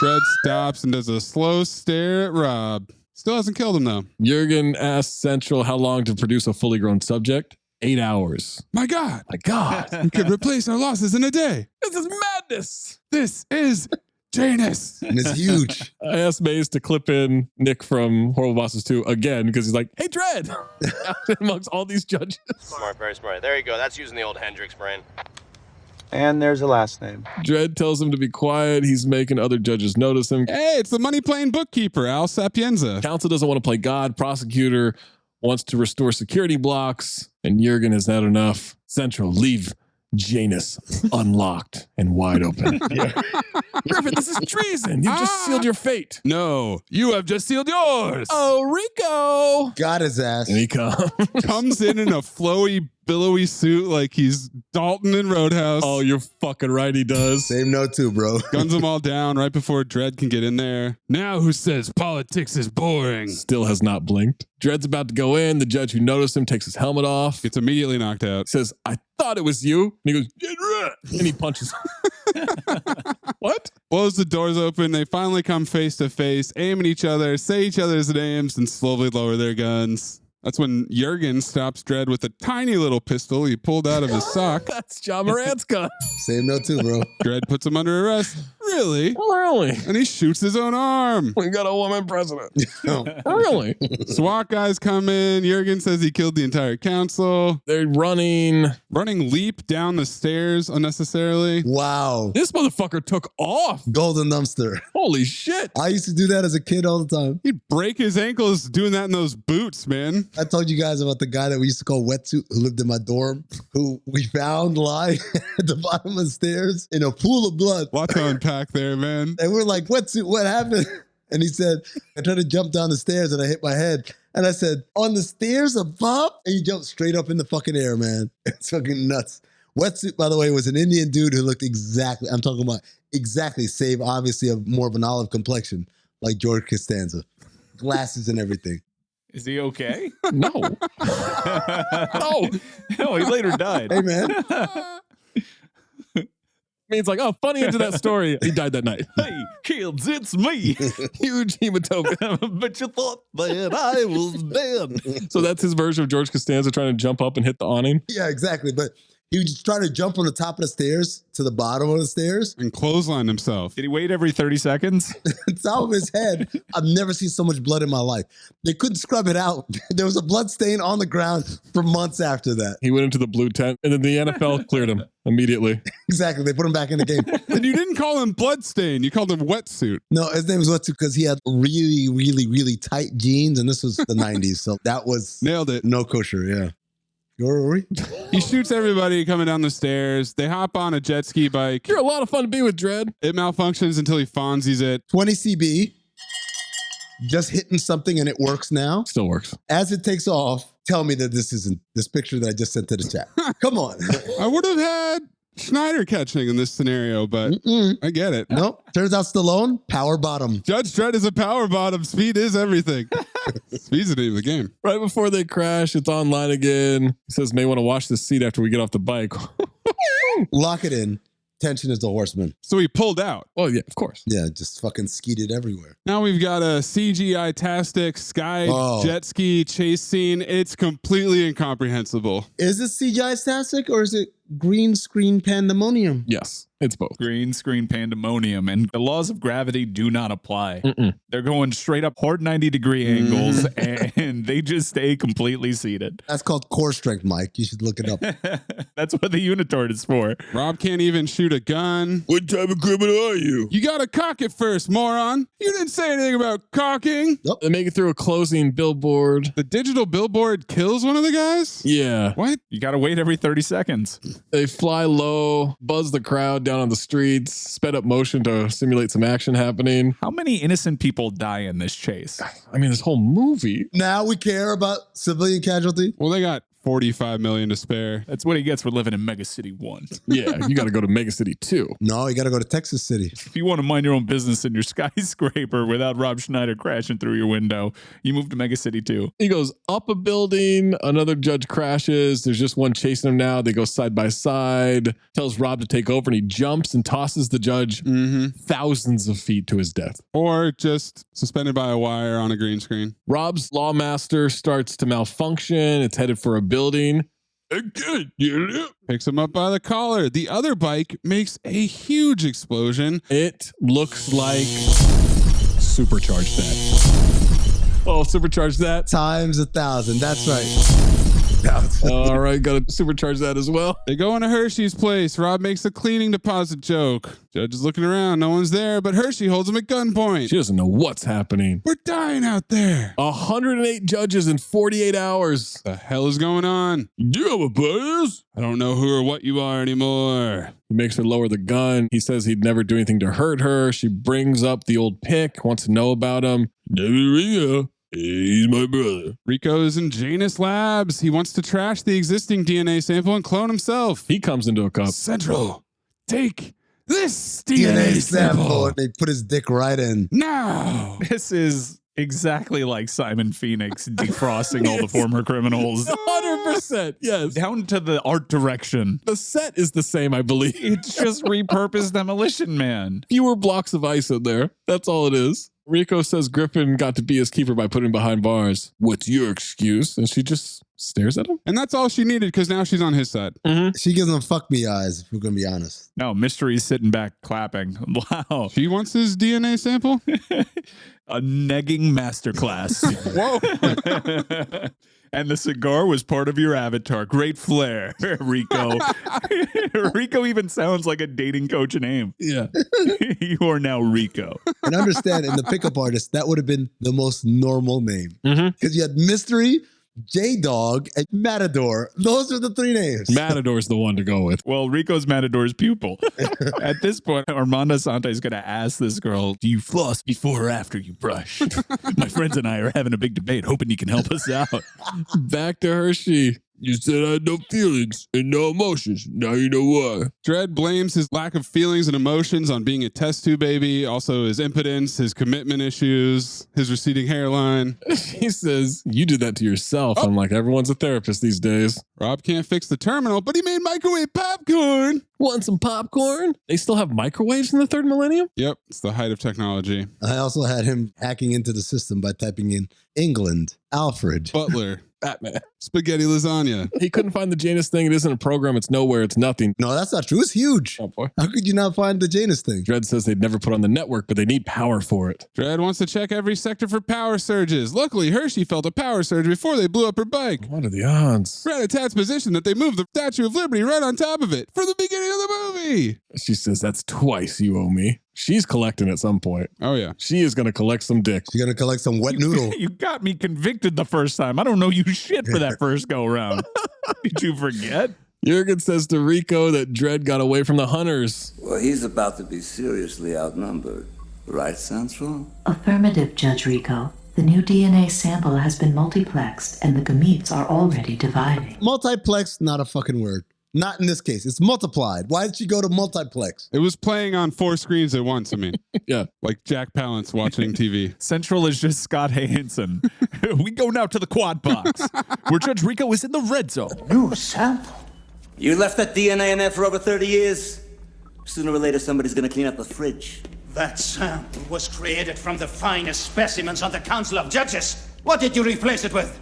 Dredd stops and does a slow stare at Rob. Still hasn't killed him, though. Jurgen asks Central how long to produce a fully grown subject. 8 hours. My God. My God. We could replace our losses in a day. This is madness. This is Janus. And it's huge. I asked Maze to clip in Nick from Horrible Bosses 2 again because he's like, hey, Dredd. Amongst all these judges. Smart, very smart. There you go. That's using the old Hendrix brain. And there's a last name. Dredd tells him to be quiet. He's making other judges notice him. Hey, it's the money-playing bookkeeper, Al Sapienza. Counsel doesn't want to play God. Prosecutor wants to restore security blocks. And Jurgen has had enough. Central, leave Janus unlocked and wide open. Griffin, this is treason. You've just sealed your fate. No, you have just sealed yours. Oh, Rico. Got his ass. And he comes in a flowy, billowy suit like he's Dalton in Roadhouse. Oh, you're fucking right, he does. Same note too, bro. Guns them all down right before Dredd can get in there. Now who says politics is boring? Still has not blinked. Dredd's about to go in. The judge who noticed him takes his helmet off. Gets immediately knocked out. Says, I thought it was you. And he goes, and he punches him. What? Well, as the doors open, they finally come face to face, aim at each other, say each other's names, and slowly lower their guns. That's when Jurgen stops Dredd with a tiny little pistol he pulled out of his sock. That's John Morant's gun. Same note too, bro. Dredd puts him under arrest. Really? Really? And he shoots his own arm. We got a woman president. Really? SWAT guys come in. Jurgen says he killed the entire council. They're running leap down the stairs unnecessarily. Wow. This motherfucker took off. Golden dumpster. Holy shit. I used to do that as a kid all the time. He'd break his ankles doing that in those boots, man. I told you guys about the guy that we used to call Wetsuit who lived in my dorm, who we found lying at the bottom of the stairs in a pool of blood. Lots to unpack there, man. And we're like, Wetsuit, what happened? And he said, I tried to jump down the stairs and I hit my head. And I said, on the stairs above? And he jumped straight up in the fucking air, man. It's fucking nuts. Wetsuit, by the way, was an Indian dude who looked exactly, I'm talking about exactly, save obviously of more of an olive complexion, like George Costanza. Glasses and everything. Is he okay? No. No, he later died. Hey, man. Means like, oh, funny into that story. He died that night. Hey, kids, it's me. Huge hematoma. But you thought that I was dead. So that's his version of George Costanza trying to jump up and hit the awning? Yeah, exactly. But he was just trying to jump from the top of the stairs to the bottom of the stairs. And clothesline himself. Did he wait every 30 seconds? On top of his head. I've never seen so much blood in my life. They couldn't scrub it out. There was a blood stain on the ground for months after that. He went into the blue tent and then the NFL cleared him immediately. Exactly. They put him back in the game. And you didn't call him Bloodstain. You called him Wetsuit. No, his name was Wetsuit because he had really, really, really tight jeans. And this was the 90s. So that was... Nailed it. No kosher, yeah. He shoots everybody coming down the stairs. They hop on a jet ski bike. You're a lot of fun to be with, Dredd. It malfunctions until he Fonzies it. 20 CB. Just hitting something and it works now. Still works. As it takes off, tell me that this isn't this picture that I just sent to the chat. Come on. I would have had Schneider catching in this scenario, but I get it. Nope. Turns out Stallone, power bottom. Judge Dredd is a power bottom. Speed is everything. Speed's the name of the game. Right before they crash, it's online again. He says, may want to wash this seat after we get off the bike. Lock it in. tension is the Horseman. So he pulled out. Oh, yeah, of course. Yeah, just fucking skeeted everywhere. Now we've got a CGI-tastic sky jet ski chase scene. It's completely incomprehensible. Is it CGI-tastic or is it green screen pandemonium? Yes, it's both. Green screen pandemonium, and the laws of gravity do not apply. They're going straight up hard 90-degree angles, and they just stay completely seated. That's called core strength, Mike. You should look it up. That's what the unitard is for. Rob can't even shoot a gun. What type of criminal are you? You gotta cock it first, moron. You didn't say anything about cocking. They make it through a closing billboard. The digital billboard kills one of the guys? Yeah. What? You gotta wait every 30 seconds. They fly low, buzz the crowd down on the streets, sped up motion to simulate some action happening. How many innocent people die in this chase? I mean, this whole movie. Now we care about civilian casualty? Well, they got $45 million to spare. That's what he gets for living in Megacity 1. Yeah, you got to go to Megacity 2. No, you got to go to Texas City. If you want to mind your own business in your skyscraper without Rob Schneider crashing through your window, you move to Megacity 2. He goes up a building, another judge crashes. There's just one chasing him now. They go side by side, tells Rob to take over, and he jumps and tosses the judge thousands of feet to his death. Or just suspended by a wire on a green screen. Rob's Lawmaster starts to malfunction. It's headed for a building. Picks him up by the collar. The other bike makes a huge explosion. It looks like supercharged that. Oh, supercharge that. Times 1,000. That's right. All right, got to supercharge that as well. They go into Hershey's place. Rob makes a cleaning deposit joke. Judge is looking around. No one's there, but Hershey holds him at gunpoint. She doesn't know what's happening. We're dying out there. 108 judges in 48 hours. The hell is going on? You have a place? I don't know who or what you are anymore. He makes her lower the gun. He says he'd never do anything to hurt her. She brings up the old pick, wants to know about him. He's my brother. Rico is in Janus Labs. He wants to trash the existing DNA sample and clone himself. He comes into a cup. Central, take this DNA sample. They put his dick right in. Now. This is exactly like Simon Phoenix defrosting all the former criminals. 100%. Yes. Down to the art direction. The set is the same, I believe. It's just repurposed Demolition Man. Fewer blocks of ice in there. That's all it is. Rico says Griffin got to be his keeper by putting him behind bars. What's your excuse? And she just stares at him. And that's all she needed because now she's on his side. She gives him fuck me eyes, if we're going to be honest. No, Mystery's sitting back clapping. Wow. She wants his DNA sample? A negging masterclass. Whoa. And the cigar was part of your avatar. Great flair, Rico. Rico even sounds like a dating coach name. Yeah. You are now Rico. And understand, in the pickup artist, that would have been the most normal name. Because you had Mystery, J-Dog, and Matador. Those are the three names. Matador's the one to go with. Well, Rico's Matador's pupil. At this point, Armando Sante is going to ask this girl, do you floss before or after you brush? My friends and I are having a big debate, hoping you can help us out. Back to Hershey. You said I had no feelings and no emotions. Now you know why. Dredd blames his lack of feelings and emotions on being a test tube baby, also his impotence, his commitment issues, his receding hairline. He says, you did that to yourself. I'm like, everyone's a therapist these days. Rob can't fix the terminal, but he made microwave popcorn. Want some popcorn? They still have microwaves in the third millennium? Yep, it's the height of technology. I also had him hacking into the system by typing in England, Alfred, Butler, Batman, spaghetti lasagna. He couldn't find the Janus thing. It isn't a program. It's nowhere. It's nothing. No, that's not true. It's huge. Oh, boy. How could you not find the Janus thing? Dredd says they'd never put on the network, but they need power for it. Dredd wants to check every sector for power surges. Luckily, Hershey felt a power surge before they blew up her bike. What are the odds? Rat-a-tat's position that they moved the Statue of Liberty right on top of it for the beginning of the movie. She says, that's twice you owe me. She's collecting at some point. Oh, yeah. She is going to collect some dick. She's going to collect some wet noodle. You got me convicted the first time. I don't know you shit for that first go round. Did you forget? Jurgen says to Rico that Dredd got away from the hunters. Well, he's about to be seriously outnumbered. Right, Central? Affirmative, Judge Rico. The new DNA sample has been multiplexed and the gametes are already dividing. Multiplex, not a fucking word. Not in this case. It's multiplied. Why did she go to multiplex? It was playing on 4 screens at once, I mean. Yeah. Like Jack Palance watching TV. Central is just Scott Hansen. We go now to the quad box, where Judge Rico is in the red zone. New sample. You left that DNA in there for over 30 years? Sooner or later, somebody's gonna clean up the fridge. That sample was created from the finest specimens on the Council of Judges. What did you replace it with?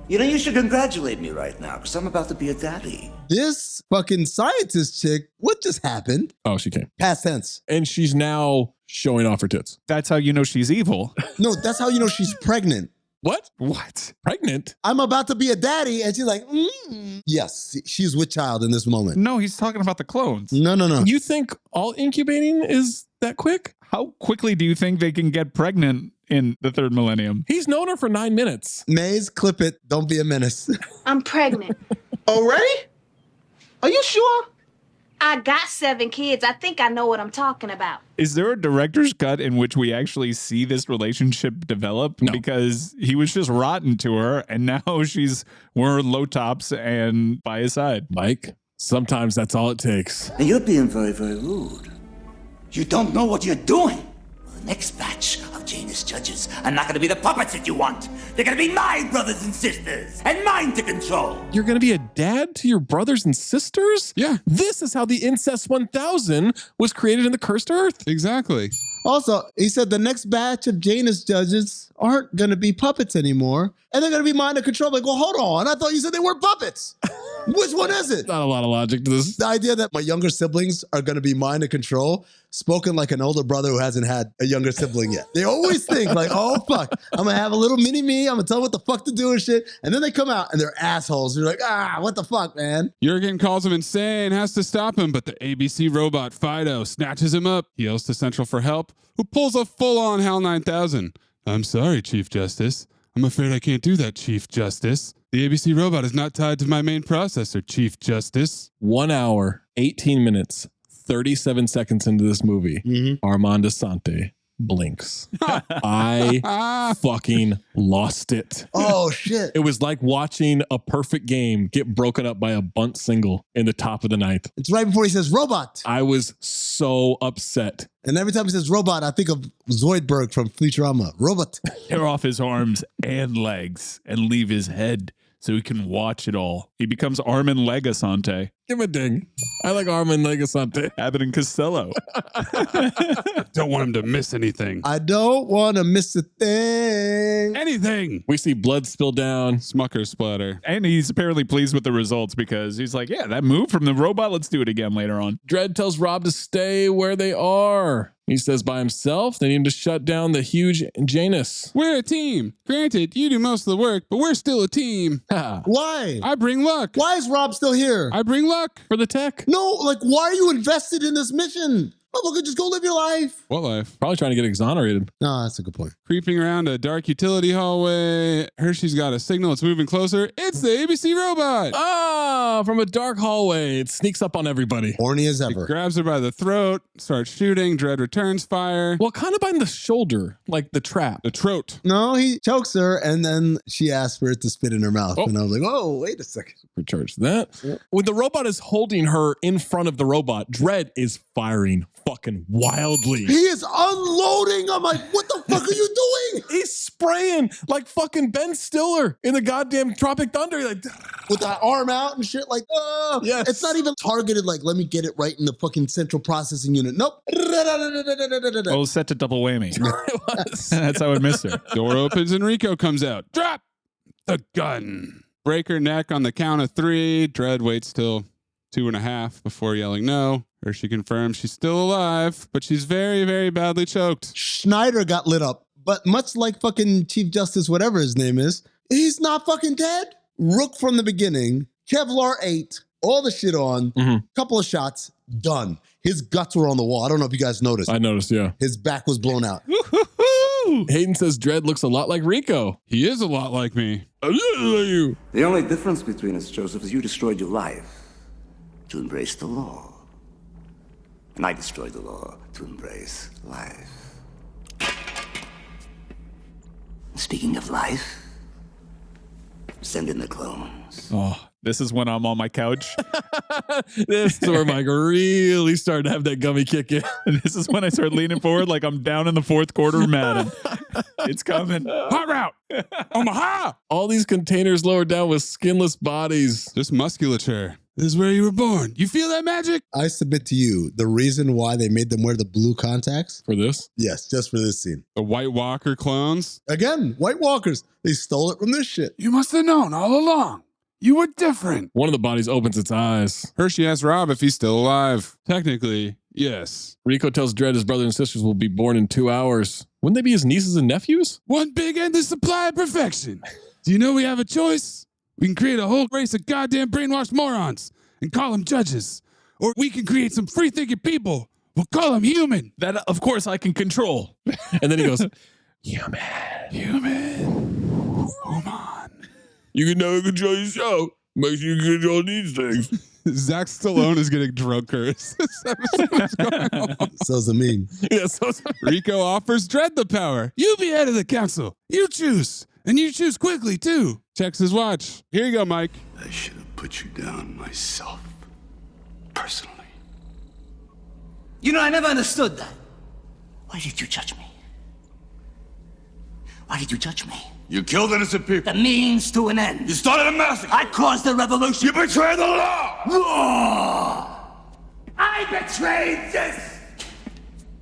You know, you should congratulate me right now, because I'm about to be a daddy. This fucking scientist chick, what just happened? Oh, she came. Past tense. And she's now showing off her tits. That's how you know she's evil. No, that's how you know she's pregnant. What? What? Pregnant? I'm about to be a daddy, and she's like, Yes, she's with child in this moment. No, he's talking about the clones. No. You think all incubating is that quick? How quickly do you think they can get pregnant in the third millennium? He's known her for 9 minutes. Maze, clip it. Don't be a menace. I'm pregnant. Already? Are you sure? I got 7 kids. I think I know what I'm talking about. Is there a director's cut in which we actually see this relationship develop? No. Because he was just rotten to her, and now she's wearing low tops and by his side. Mike, sometimes that's all it takes. And you're being very, very rude. You don't know what you're doing. The next batch of Janus judges are not going to be the puppets that you want. They're going to be my brothers and sisters, and mine to control. You're going to be a dad to your brothers and sisters? Yeah. This is how the Incest 1000 was created in the Cursed Earth. Exactly. Also, he said the next batch of Janus judges aren't going to be puppets anymore, and they're going to be mind of control. Like, well, hold on. I thought you said they weren't puppets. Which one is it? Not a lot of logic to this. The idea that my younger siblings are going to be mind of control, spoken like an older brother who hasn't had a younger sibling yet. They always think like, oh, fuck, I'm going to have a little mini me. I'm going to tell them what the fuck to do and shit. And then they come out and they're assholes. You're like, what the fuck, man? Jurgen calls him insane, has to stop him, but the ABC robot Fido snatches him up, yells to Central for help, who pulls a full-on HAL 9000. I'm sorry, Chief Justice. I'm afraid I can't do that, Chief Justice. The ABC robot is not tied to my main processor, Chief Justice. 1 hour, 18 minutes, 37 seconds into this movie, Armand Asante blinks. I fucking lost it. Oh, shit. It was like watching a perfect game get broken up by a bunt single in the top of the ninth. It's right before he says robot. I was so upset. And every time he says robot, I think of Zoidberg from Futurama. Robot. Tear off his arms and legs and leave his head so he can watch it all. He becomes arm and leg Asante. Give him a ding. I like arm and leg Asante. Abbott and Costello. Don't want him to miss anything. I don't want to miss a thing. Anything. We see blood spill down. Smucker splatter. And he's apparently pleased with the results because he's like, yeah, that move from the robot, let's do it again later on. Dredd tells Rob to stay where they are. He says by himself, they need him to shut down the huge Janus. We're a team. Granted, you do most of the work, but we're still a team. Why? I bring luck. Why is Rob still here? I bring luck. For the tech. No, like, why are you invested in this mission? Motherfucker, just go live your life. What life? Probably trying to get exonerated. No, that's a good point. Creeping around a dark utility hallway. Hershey's got a signal. It's moving closer. It's the ABC robot. Ah, from a dark hallway. It sneaks up on everybody. Horny as ever. It grabs her by the throat, starts shooting. Dredd returns fire. Well, kind of by the shoulder, like the trap. The throat. No, he chokes her, and then she asks for it to spit in her mouth. And I was like, oh, wait a second. Recharge that. Yeah. When the robot is holding her in front of the robot, Dredd is firing fucking wildly. He is unloading. I'm like, what the fuck are you doing? He's spraying like fucking Ben Stiller in the goddamn Tropic Thunder. Like, with that arm out and shit, like, yes. It's not even targeted, like, let me get it right in the fucking central processing unit. Nope. Well, set to double whammy. That's how it missed her. Door opens and Rico comes out. Drop the gun. Break her neck on the count of 3. Dredd waits till 2.5 before yelling no. Hershey confirms she's still alive, but she's very, very badly choked. Schneider got lit up, but much like fucking Chief Justice, whatever his name is, he's not fucking dead. Rook from the beginning, Kevlar 8, all the shit on, couple of shots, done. His guts were on the wall. I don't know if you guys noticed. I noticed, yeah. His back was blown out. Hayden says Dredd looks a lot like Rico. He is a lot like me. The only difference between us, Joseph, is you destroyed your life to embrace the law. And I destroyed the law to embrace life. Speaking of life, send in the clones. Oh, this is when I'm on my couch. This is where Mike really started to have that gummy kick in. And this is when I start leaning forward like I'm down in the fourth quarter of Madden. It's coming. Hot route. Omaha. All these containers lowered down with skinless bodies. Just musculature. This is where you were born. You feel that magic? I submit to you the reason why they made them wear the blue contacts. For this? Yes, just for this scene. The White Walker clones? Again, White Walkers. They stole it from this shit. You must have known all along. You were different. One of the bodies opens its eyes. Hershey asks Rob if he's still alive. Technically, yes. Rico tells Dredd his brother and sisters will be born in 2 hours. Wouldn't they be his nieces and nephews? One big endless supply of perfection. Do you know we have a choice? We can create a whole race of goddamn brainwashed morons and call them judges. Or we can create some free-thinking people. We'll call them human. That, of course, I can control. And then he goes, Human. you can never control yourself. Make sure you control these things. Zach Stallone is getting drunker. This episode is going on. So's Amin. Yeah, so's Rico offers Dredd the power. You be head of the council. You choose. And you choose quickly, too. Checks his watch. Here you go, Mike. I should have put you down myself. Personally. You know, I never understood that. Why did you judge me? Why did you judge me? You killed innocent people. The means to an end. You started a massacre. I caused the revolution. You betrayed the law. I betrayed this!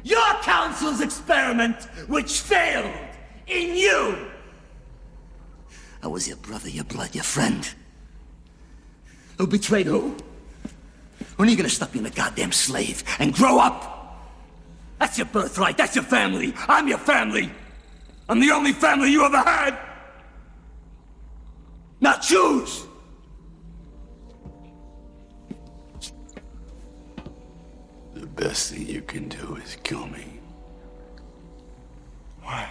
Your council's experiment, which failed in you! I was your brother, your blood, your friend. Who betrayed who? When are you gonna stop being a goddamn slave and grow up? That's your birthright, that's your family. I'm your family. I'm the only family you ever had. Now choose! The best thing you can do is kill me. Why?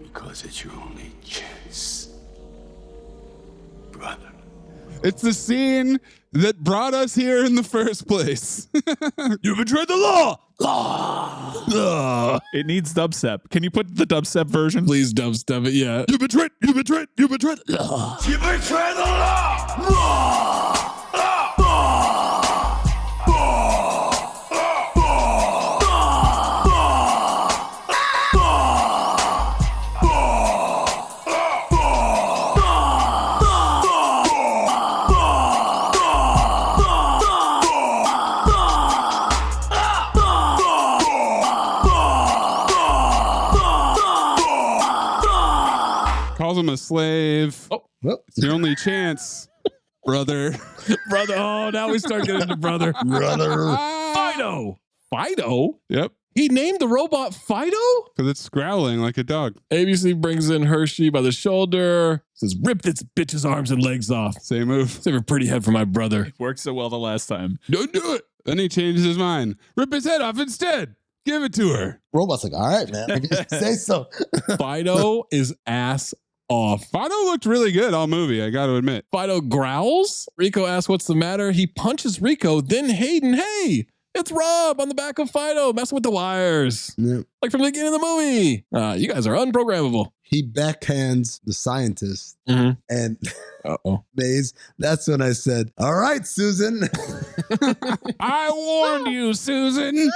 Because it's your only chance. Brother. It's the scene that brought us here in the first place. You betrayed the law. It needs dubstep. Can you put the dubstep version? Please dubstep it, yeah. You betrayed. You betrayed the law. Calls him a slave. Oh, it's your only chance, brother. Brother. Oh, now we start getting into brother. Brother. Fido. Fido? Yep. He named the robot Fido? Because it's growling like a dog. ABC brings in Hershey by the shoulder. Says, rip this bitch's arms and legs off. Same move. Save a pretty head for my brother. Worked so well the last time. Don't do it. Then he changes his mind. Rip his head off instead. Give it to her. Robot's like, all right, man. I can say so. Fido is ass off. Fido looked really good all movie, I got to admit. Fido growls. Rico asks what's the matter. He punches Rico. Then Hayden, hey, it's Rob on the back of Fido messing with the wires. Yep. Like from the beginning of the movie. You guys are unprogrammable. He backhands the scientist and Maze. That's when I said, all right, Susan. I warned you, Susan.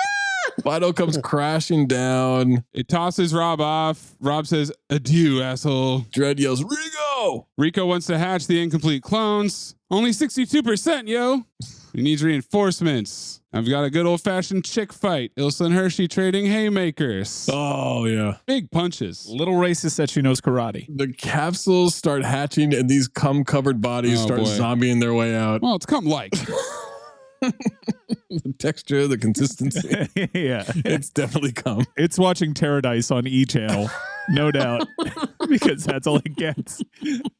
Fido comes crashing down. It tosses Rob off. Rob says, adieu, asshole. Dredd yells, Rico! Rico wants to hatch the incomplete clones. Only 62%, yo. He needs reinforcements. I've got a good old-fashioned chick fight. Ilsa and Hershey trading haymakers. Oh, yeah. Big punches. Little racist that she knows karate. The capsules start hatching and these cum-covered bodies start zombieing their way out. Well, it's cum-like. The texture, the consistency. Yeah. It's definitely cum. It's watching Paradise on E! Channel. No doubt. Because that's all it gets.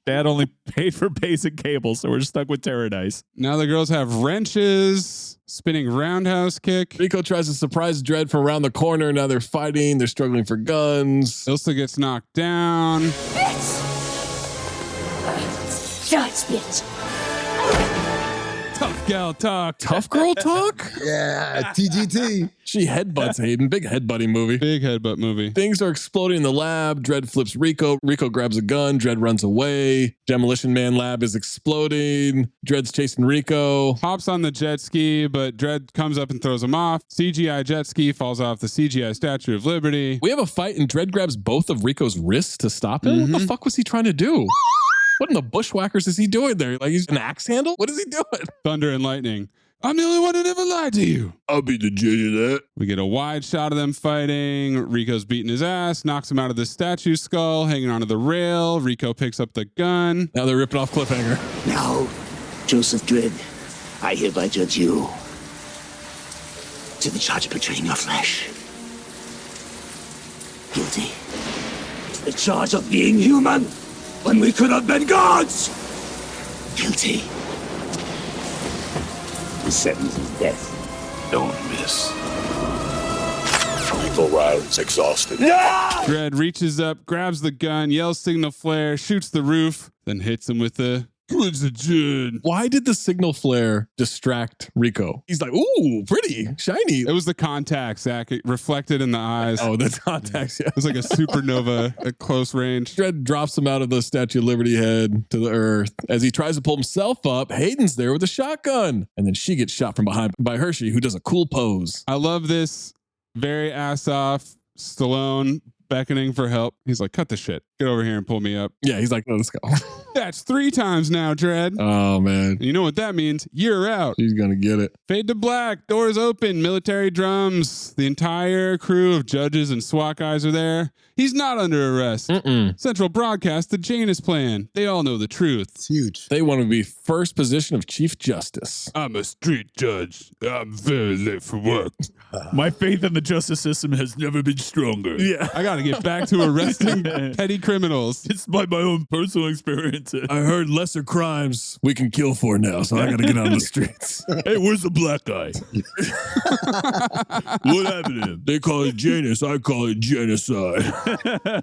Dad only paid for basic cable, so we're stuck with Paradise. Now the girls have wrenches, spinning roundhouse kick. Rico tries to surprise Dredd from around the corner. Now they're fighting. They're struggling for guns. Ilsa gets knocked down. Bitch! Shots, bitch! Tough gal talk. Tough girl talk? Yeah, TGT. She headbutts Hayden. Big headbutting movie. Big headbutt movie. Things are exploding in the lab. Dredd flips Rico. Rico grabs a gun. Dredd runs away. Demolition Man lab is exploding. Dredd's chasing Rico. Hops on the jet ski, but Dredd comes up and throws him off. CGI jet ski falls off the CGI Statue of Liberty. We have a fight and Dredd grabs both of Rico's wrists to stop him. What the fuck was he trying to do? What in the bushwhackers is he doing there? Like he's an axe handle? What is he doing? Thunder and lightning. I'm the only one who never lied to you. I'll be the judge of that. We get a wide shot of them fighting. Rico's beating his ass, knocks him out of the statue skull, hanging onto the rail. Rico picks up the gun. Now they're ripping off Cliffhanger. Now, Joseph Dredd, I hereby judge you to the charge of betraying your flesh. Guilty. The charge of being human when we could have been gods. Guilty. The sentence is death. Don't miss. Lethal rounds exhausted. Dredd reaches up, grabs the gun, yells signal flare, shoots the roof, then hits him with the precision. Why did the signal flare distract Rico? He's like, ooh, pretty, shiny. It was the contacts, Zach. It reflected in the eyes. Oh, the contacts, yeah. It was like a supernova at close range. Dredd drops him out of the Statue of Liberty head to the earth. As he tries to pull himself up, Hayden's there with a shotgun. And then she gets shot from behind by Hershey, who does a cool pose. I love this very ass off Stallone beckoning for help. He's like, cut the shit. Get over here and pull me up. Yeah, he's like, oh, let's go. That's 3 times now, Dredd. Oh, man. And you know what that means? You're out. He's going to get it. Fade to black. Doors open. Military drums. The entire crew of judges and SWAT guys are there. He's not under arrest. Central broadcast the Janus plan. They all know the truth. It's huge. They want to be first position of Chief Justice. I'm a street judge. I'm very late for work. My faith in the justice system has never been stronger. Yeah. I got to get back to arresting petty criminals. It's by my own personal experiences. I heard lesser crimes we can kill for now, so I got to get on the streets. Hey, where's the black guy? What happened to him? They call it Janus. I call it genocide.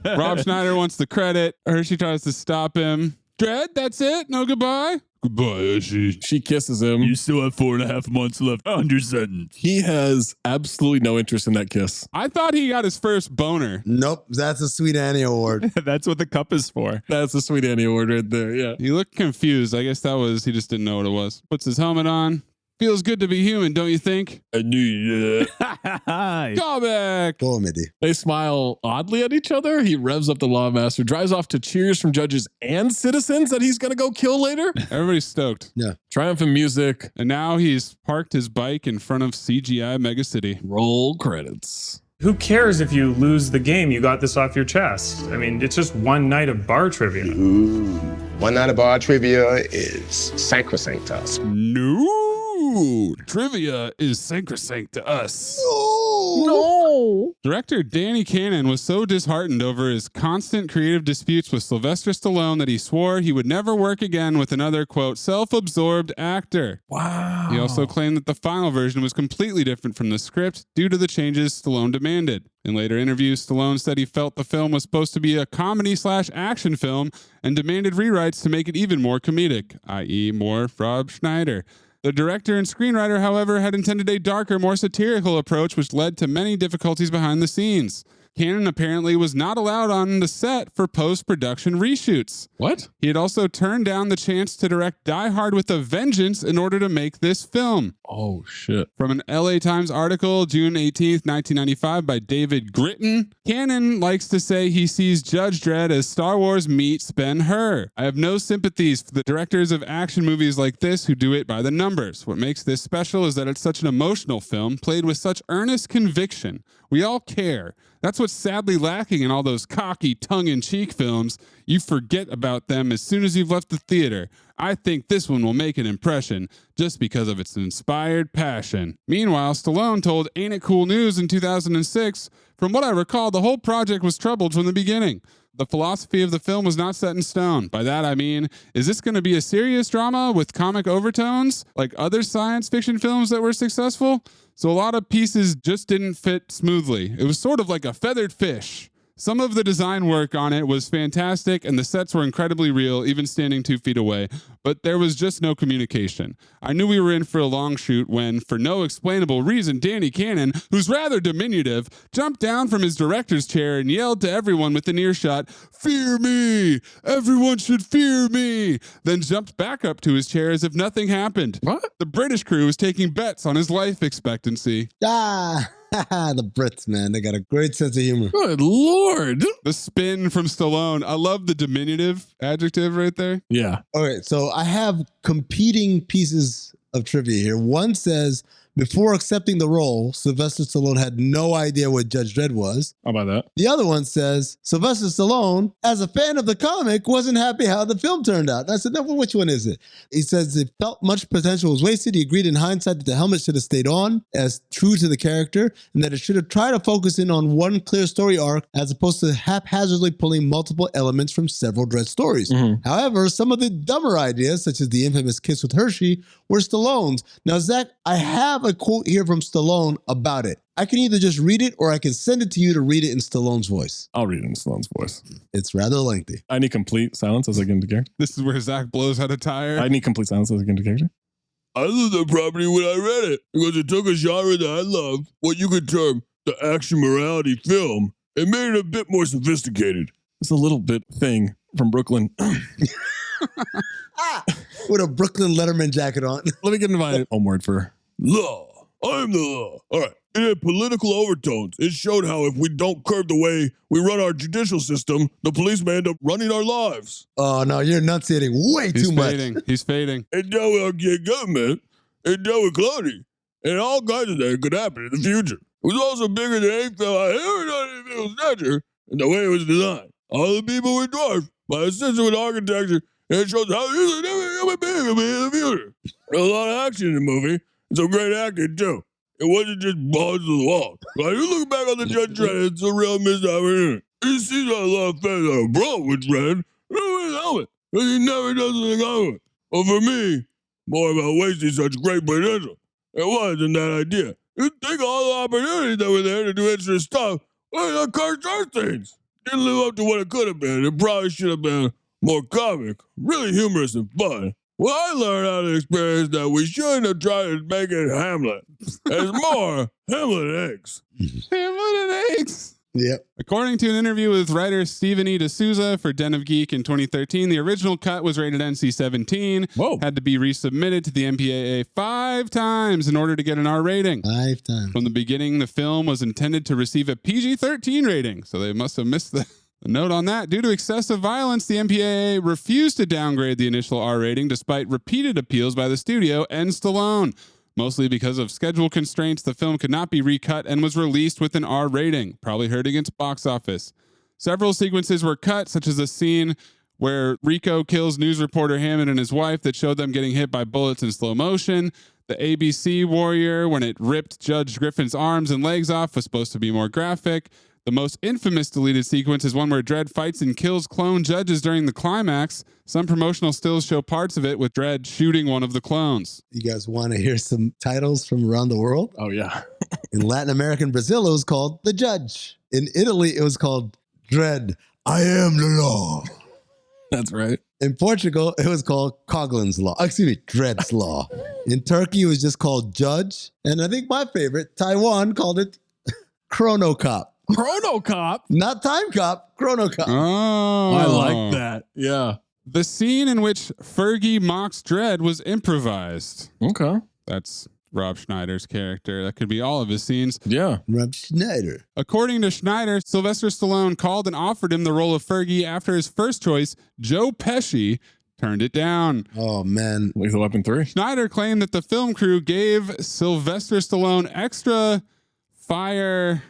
Rob Schneider wants the credit. Hershey tries to stop him. Dredd, that's it? No goodbye? Goodbye, Hershey. She kisses him. You still have 4.5 months left on your sentence. He has absolutely no interest in that kiss. I thought he got his first boner. Nope, that's a Sweet Annie award. That's what the cup is for. That's the Sweet Annie award right there, yeah. He looked confused. I guess that was, he just didn't know what it was. Puts his helmet on. Feels good to be human, don't you think? I knew you did. Go back. Comedy. They smile oddly at each other. He revs up the Lawmaster, drives off to cheers from judges and citizens that he's going to go kill later. Everybody's stoked. Yeah. Triumphant music. And now he's parked his bike in front of CGI Megacity. Roll credits. Who cares if you lose the game? You got this off your chest. I mean, it's just one night of bar trivia. Ooh. One night of bar trivia is sacrosanct to us. No. Trivia is sacrosanct to us. No. Director Danny Cannon was so disheartened over his constant creative disputes with Sylvester Stallone that he swore he would never work again with another, quote, self-absorbed actor. Wow. He also claimed that the final version was completely different from the script due to the changes Stallone demanded. In later interviews, Stallone said he felt the film was supposed to be a comedy/action film and demanded rewrites to make it even more comedic, i.e. more Rob Schneider. The director and screenwriter, however, had intended a darker, more satirical approach, which led to many difficulties behind the scenes. Cannon apparently was not allowed on the set for post-production reshoots. What? He had also turned down the chance to direct Die Hard with a Vengeance in order to make this film. Oh, shit. From an LA Times article, June 18th, 1995, by David Gritton, Cannon likes to say he sees Judge Dredd as Star Wars meets Ben-Hur. I have no sympathies for the directors of action movies like this who do it by the numbers. What makes this special is that it's such an emotional film, played with such earnest conviction. We all care. That's what's sadly lacking in all those cocky, tongue-in-cheek films. You forget about them as soon as you've left the theater. I think this one will make an impression just because of its inspired passion. Meanwhile, Stallone told Ain't It Cool News in 2006, from what I recall, the whole project was troubled from the beginning. The philosophy of the film was not set in stone. By that I mean, is this going to be a serious drama with comic overtones like other science fiction films that were successful? So a lot of pieces just didn't fit smoothly. It was sort of like a feathered fish. Some of the design work on it was fantastic, and the sets were incredibly real, even standing 2 feet away, but there was just no communication. I knew we were in for a long shoot when, for no explainable reason, Danny Cannon, who's rather diminutive, jumped down from his director's chair and yelled to everyone within earshot, "Fear me! Everyone should fear me!" Then jumped back up to his chair as if nothing happened. What? The British crew was taking bets on his life expectancy. The Brits, man, they got a great sense of humor. Good Lord. The spin from Stallone. I love the diminutive adjective right there. Yeah. All right, so I have competing pieces of trivia here. One says, before accepting the role, Sylvester Stallone had no idea what Judge Dredd was. How about that? The other one says, Sylvester Stallone, as a fan of the comic, wasn't happy how the film turned out. And I said, no, well, which one is it? He says it felt much potential was wasted. He agreed in hindsight that the helmet should have stayed on as true to the character and that it should have tried to focus in on one clear story arc as opposed to haphazardly pulling multiple elements from several Dredd stories. However, some of the dumber ideas, such as the infamous kiss with Hershey, were Stallone's. Now, Zach, I have a quote here from Stallone about it. I can either just read it or I can send it to you to read it in Stallone's voice. I'll read it in Stallone's voice. It's rather lengthy. I need complete silence as I get into character. This is where Zach blows out a tire. I need complete silence as I get into character. I loved the property when I read it because it took a genre that I love, what you could term the action morality film, and made it a bit more sophisticated. It's a little bit thing from Brooklyn. With a Brooklyn Letterman jacket on. Let me get invited. Home word for law. I am the law. All right. It had political overtones. It showed how if we don't curb the way we run our judicial system, the police may end up running our lives. Oh, no, you're enunciating way too much. He's fading. It dealt with our gay government. It dealt with clothing. And all kinds of things could happen in the future. It was also bigger than any film I ever done in film stature and the way it was designed. All the people were dwarfed by a system with architecture, and it shows how usually never human being will be in the future. There's a lot of action in the movie, and some great acting too. It wasn't just balls to the wall. Like, you look back on the Judge Dredd, it's a real missed opportunity. You see that a lot of fans are bro with Dredd, with his helmet, because he never does anything common. But for me, more about wasting such great potential. It wasn't that idea. You think all the opportunities that were there to do extra stuff, well, the cursed earth things. Didn't live up to what it could have been. It probably should have been more comic, really humorous and fun. Well, I learned out of experience that we shouldn't have tried to make it Hamlet. It's more Hamlet and eggs. Hamlet and eggs. Yep. According to an interview with writer Stephen E. D'Souza for Den of Geek in 2013, the original cut was rated NC-17. Whoa. Had to be resubmitted to the MPAA 5 times in order to get an R rating. 5 times. From the beginning, the film was intended to receive a PG-13 rating, so they must have missed the note on that. Due to excessive violence, the MPAA refused to downgrade the initial R rating despite repeated appeals by the studio and Stallone. Mostly because of schedule constraints, the film could not be recut and was released with an R rating, probably hurting its box office. Several sequences were cut, such as a scene where Rico kills news reporter Hammond and his wife that showed them getting hit by bullets in slow motion. The ABC Warrior, when it ripped Judge Griffin's arms and legs off, was supposed to be more graphic. The most infamous deleted sequence is one where Dredd fights and kills clone judges during the climax. Some promotional stills show parts of it with Dredd shooting one of the clones. You guys want to hear some titles from around the world? Oh, yeah. In Latin America and Brazil, it was called The Judge. In Italy, it was called Dredd, I Am the Law. That's right. In Portugal, it was called Coughlin's Law. Excuse me, Dredd's Law. In Turkey, it was just called Judge. And I think my favorite, Taiwan, called it Chrono Cop. Chrono Cop? Not Time Cop, Chrono Cop. Oh. I like that. Yeah. The scene in which Fergie mocks Dredd was improvised. Okay. That's Rob Schneider's character. That could be all of his scenes. Yeah. Rob Schneider. According to Schneider, Sylvester Stallone called and offered him the role of Fergie after his first choice, Joe Pesci, turned it down. Oh, man. Lethal Weapon 3. Schneider claimed that the film crew gave Sylvester Stallone extra fire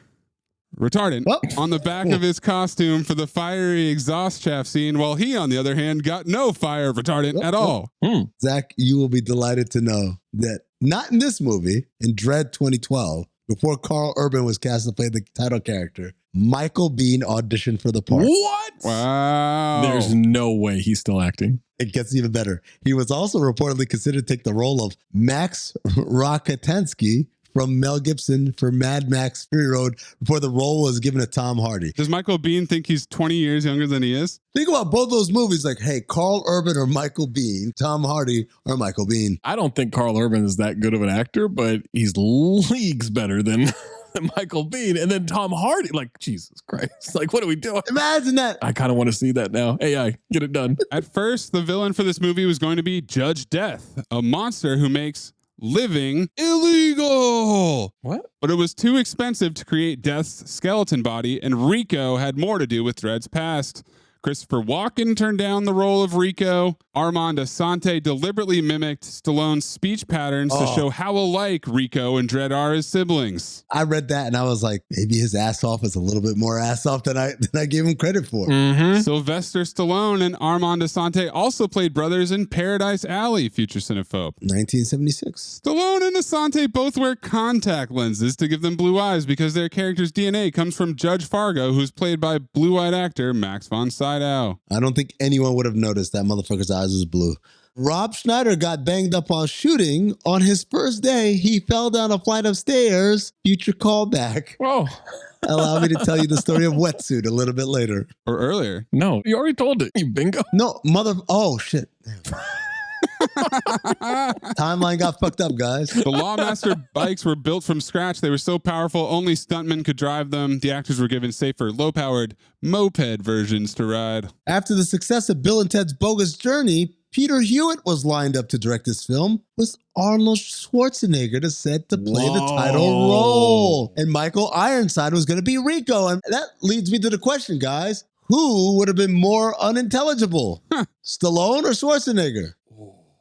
retardant on the back of his costume for the fiery exhaust shaft scene, while he, on the other hand, got no fire retardant at all. Zach, you will be delighted to know that not in this movie, in Dredd 2012, before Carl Urban was cast to play the title character, Michael Biehn auditioned for the part. What? Wow. There's no way he's still acting. It gets even better. He was also reportedly considered to take the role of Max Rakatansky from Mel Gibson for Mad Max Fury Road before the role was given to Tom Hardy. Does Michael Biehn think he's 20 years younger than he is? Think about both those movies. Like, hey, Carl Urban or Michael Biehn, Tom Hardy or Michael Biehn. I don't think Carl Urban is that good of an actor, but he's leagues better than Michael Biehn. And then Tom Hardy, like, Jesus Christ. Like, what are we doing? Imagine that. I kind of want to see that now. AI, get it done. At first, the villain for this movie was going to be Judge Death, a monster who makes living illegal. What? But it was too expensive to create Death's skeleton body, and Rico had more to do with Dredd's past. Christopher Walken turned down the role of Rico. Armand Assante deliberately mimicked Stallone's speech patterns to show how alike Rico and Dredd are as siblings. I read that and I was like, maybe his ass off is a little bit more ass off than I gave him credit for. Sylvester Stallone and Armand Assante also played brothers in Paradise Alley, future Cinephobe. 1976. Stallone and Assante both wear contact lenses to give them blue eyes because their character's DNA comes from Judge Fargo, who's played by blue-eyed actor Max von Sydow. I don't think anyone would have noticed that motherfucker's eyes was blue. Rob Schneider got banged up while shooting. On his first day, he fell down a flight of stairs. Future callback. Whoa. Allow me to tell you the story of Wetsuit a little bit later. Or earlier. No, you already told it. You bingo. No, oh, shit. Timeline got fucked up, guys. The Lawmaster bikes were built from scratch. They were so powerful, only stuntmen could drive them. The actors were given safer, low-powered moped versions to ride. After the success of Bill and Ted's Bogus Journey, Peter Hewitt was lined up to direct this film with Arnold Schwarzenegger set to play the title role. And Michael Ironside was going to be Rico. And that leads me to the question, guys. Who would have been more unintelligible? Stallone or Schwarzenegger?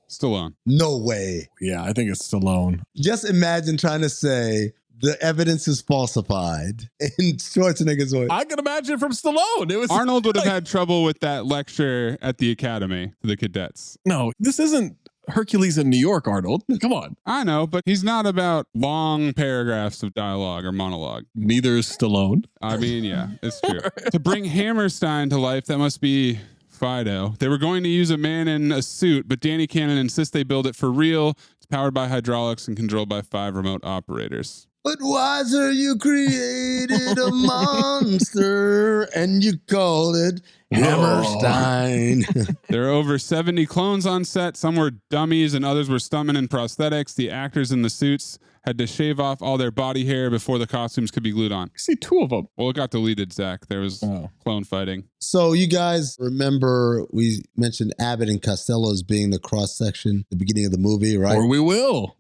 Stallone. No way. Yeah, I think it's Stallone. Just imagine trying to say the evidence is falsified in Schwarzenegger's voice. I can imagine from Stallone. It was Arnold would have had trouble with that lecture at the academy to the cadets. No, this isn't Hercules in New York, Arnold. Come on. I know, but he's not about long paragraphs of dialogue or monologue. Neither is Stallone. I mean, yeah, it's true. To bring Hammerstein to life, that must be Fido. They were going to use a man in a suit, but Danny Cannon insists they build it for real. It's powered by hydraulics and controlled by 5 remote operators. But wiser, you created a monster and you called it Hammerstein. There are over 70 clones on set. Some were dummies and others were stuntmen and prosthetics. The actors in the suits had to shave off all their body hair before the costumes could be glued on. I see 2 of them. Well, it got deleted, Zach. There was clone fighting. So you guys remember we mentioned Abbott and Costello as being the cross-section at the beginning of the movie, right? Or we will.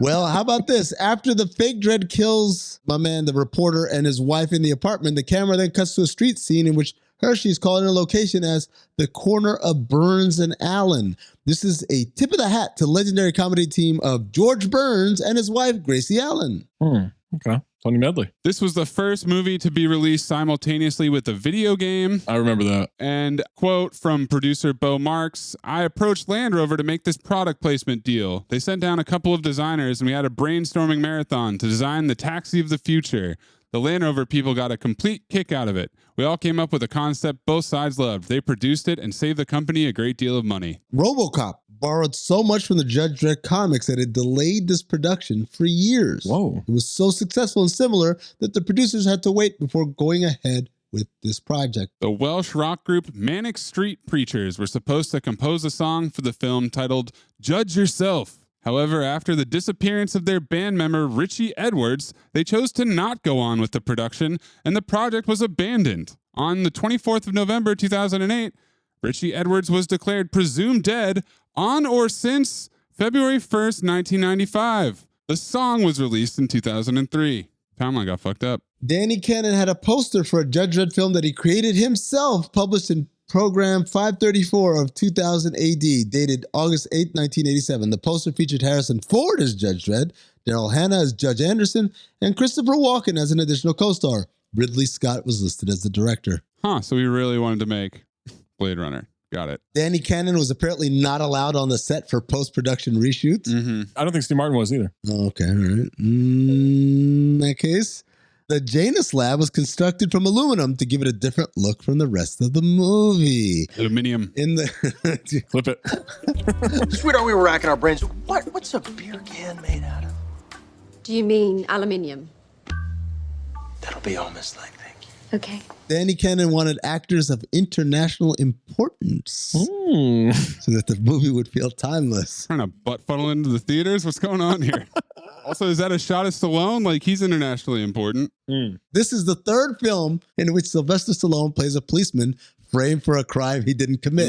Well, how about this? After the fake Dredd kills my man, the reporter, and his wife in the apartment, the camera then cuts to a street scene in which Hershey is calling a location as the corner of Burns and Allen. This is a tip of the hat to legendary comedy team of George Burns and his wife, Gracie Allen. Okay. Tony Medley. This was the first movie to be released simultaneously with a video game. I remember that. And quote from producer Bo Marks, I approached Land Rover to make this product placement deal. They sent down a couple of designers and we had a brainstorming marathon to design the taxi of the future. The Land Rover people got a complete kick out of it. We all came up with a concept both sides loved. They produced it and saved the company a great deal of money. RoboCop borrowed so much from the Judge Dredd comics that it delayed this production for years. Whoa. It was so successful and similar that the producers had to wait before going ahead with this project. The Welsh rock group Manic Street Preachers were supposed to compose a song for the film titled Judge Yourself. However, after the disappearance of their band member Richie Edwards, they chose to not go on with the production and the project was abandoned. On the 24th of November 2008, Richie Edwards was declared presumed dead on or since February 1st, 1995. The song was released in 2003. Timeline got fucked up. Danny Cannon had a poster for a Judge Dredd film that he created himself, published in Program 534 of 2000 AD, dated August 8, 1987. The poster featured Harrison Ford as Judge Dredd, Daryl Hannah as Judge Anderson, and Christopher Walken as an additional co-star. Ridley Scott was listed as the director. So he really wanted to make Blade Runner. Got it. Danny Cannon was apparently not allowed on the set for post-production reshoots. I don't think Steve Martin was either. Okay, all right. In that case, the Janus lab was constructed from aluminum to give it a different look from the rest of the movie. Aluminium. In the Flip it. Sweetheart, we were racking our brains. What's a beer can made out of? Do you mean aluminium? That'll be all, Miss Lang. Okay. Danny Cannon wanted actors of international importance so that the movie would feel timeless. Trying to butt funnel into the theaters? What's going on here? Also, is that a shot at Stallone? Like, he's internationally important. This is the third film in which Sylvester Stallone plays a policeman framed for a crime he didn't commit.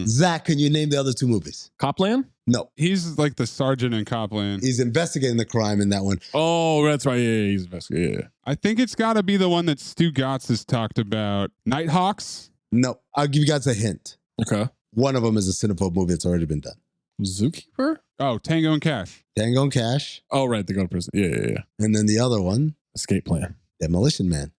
Zach, can you name the other two movies? Copland? No. He's like the sergeant in Copland. He's investigating the crime in that one. Oh, that's right. Yeah, he's investigating. Yeah. I think it's got to be the one that Stu Gatz has talked about. Nighthawks? No. I'll give you guys a hint. Okay. One of them is a Cinephobe movie that's already been done. Zookeeper? Oh, Tango and Cash. Tango and Cash. Oh, right. They go to prison. Yeah. And then the other one, Escape Plan. Demolition Man.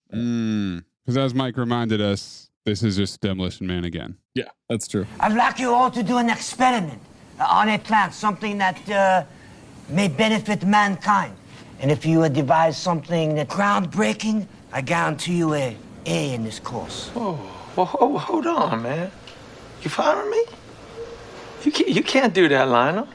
Because as Mike reminded us, this is just Demolition Man again. Yeah, that's true. I'd like you all to do an experiment on a plant, something that may benefit mankind. And if you devise something that's groundbreaking, I guarantee you a A in this course. Oh, well, hold on, man. You following me? You can't do that, Lionel.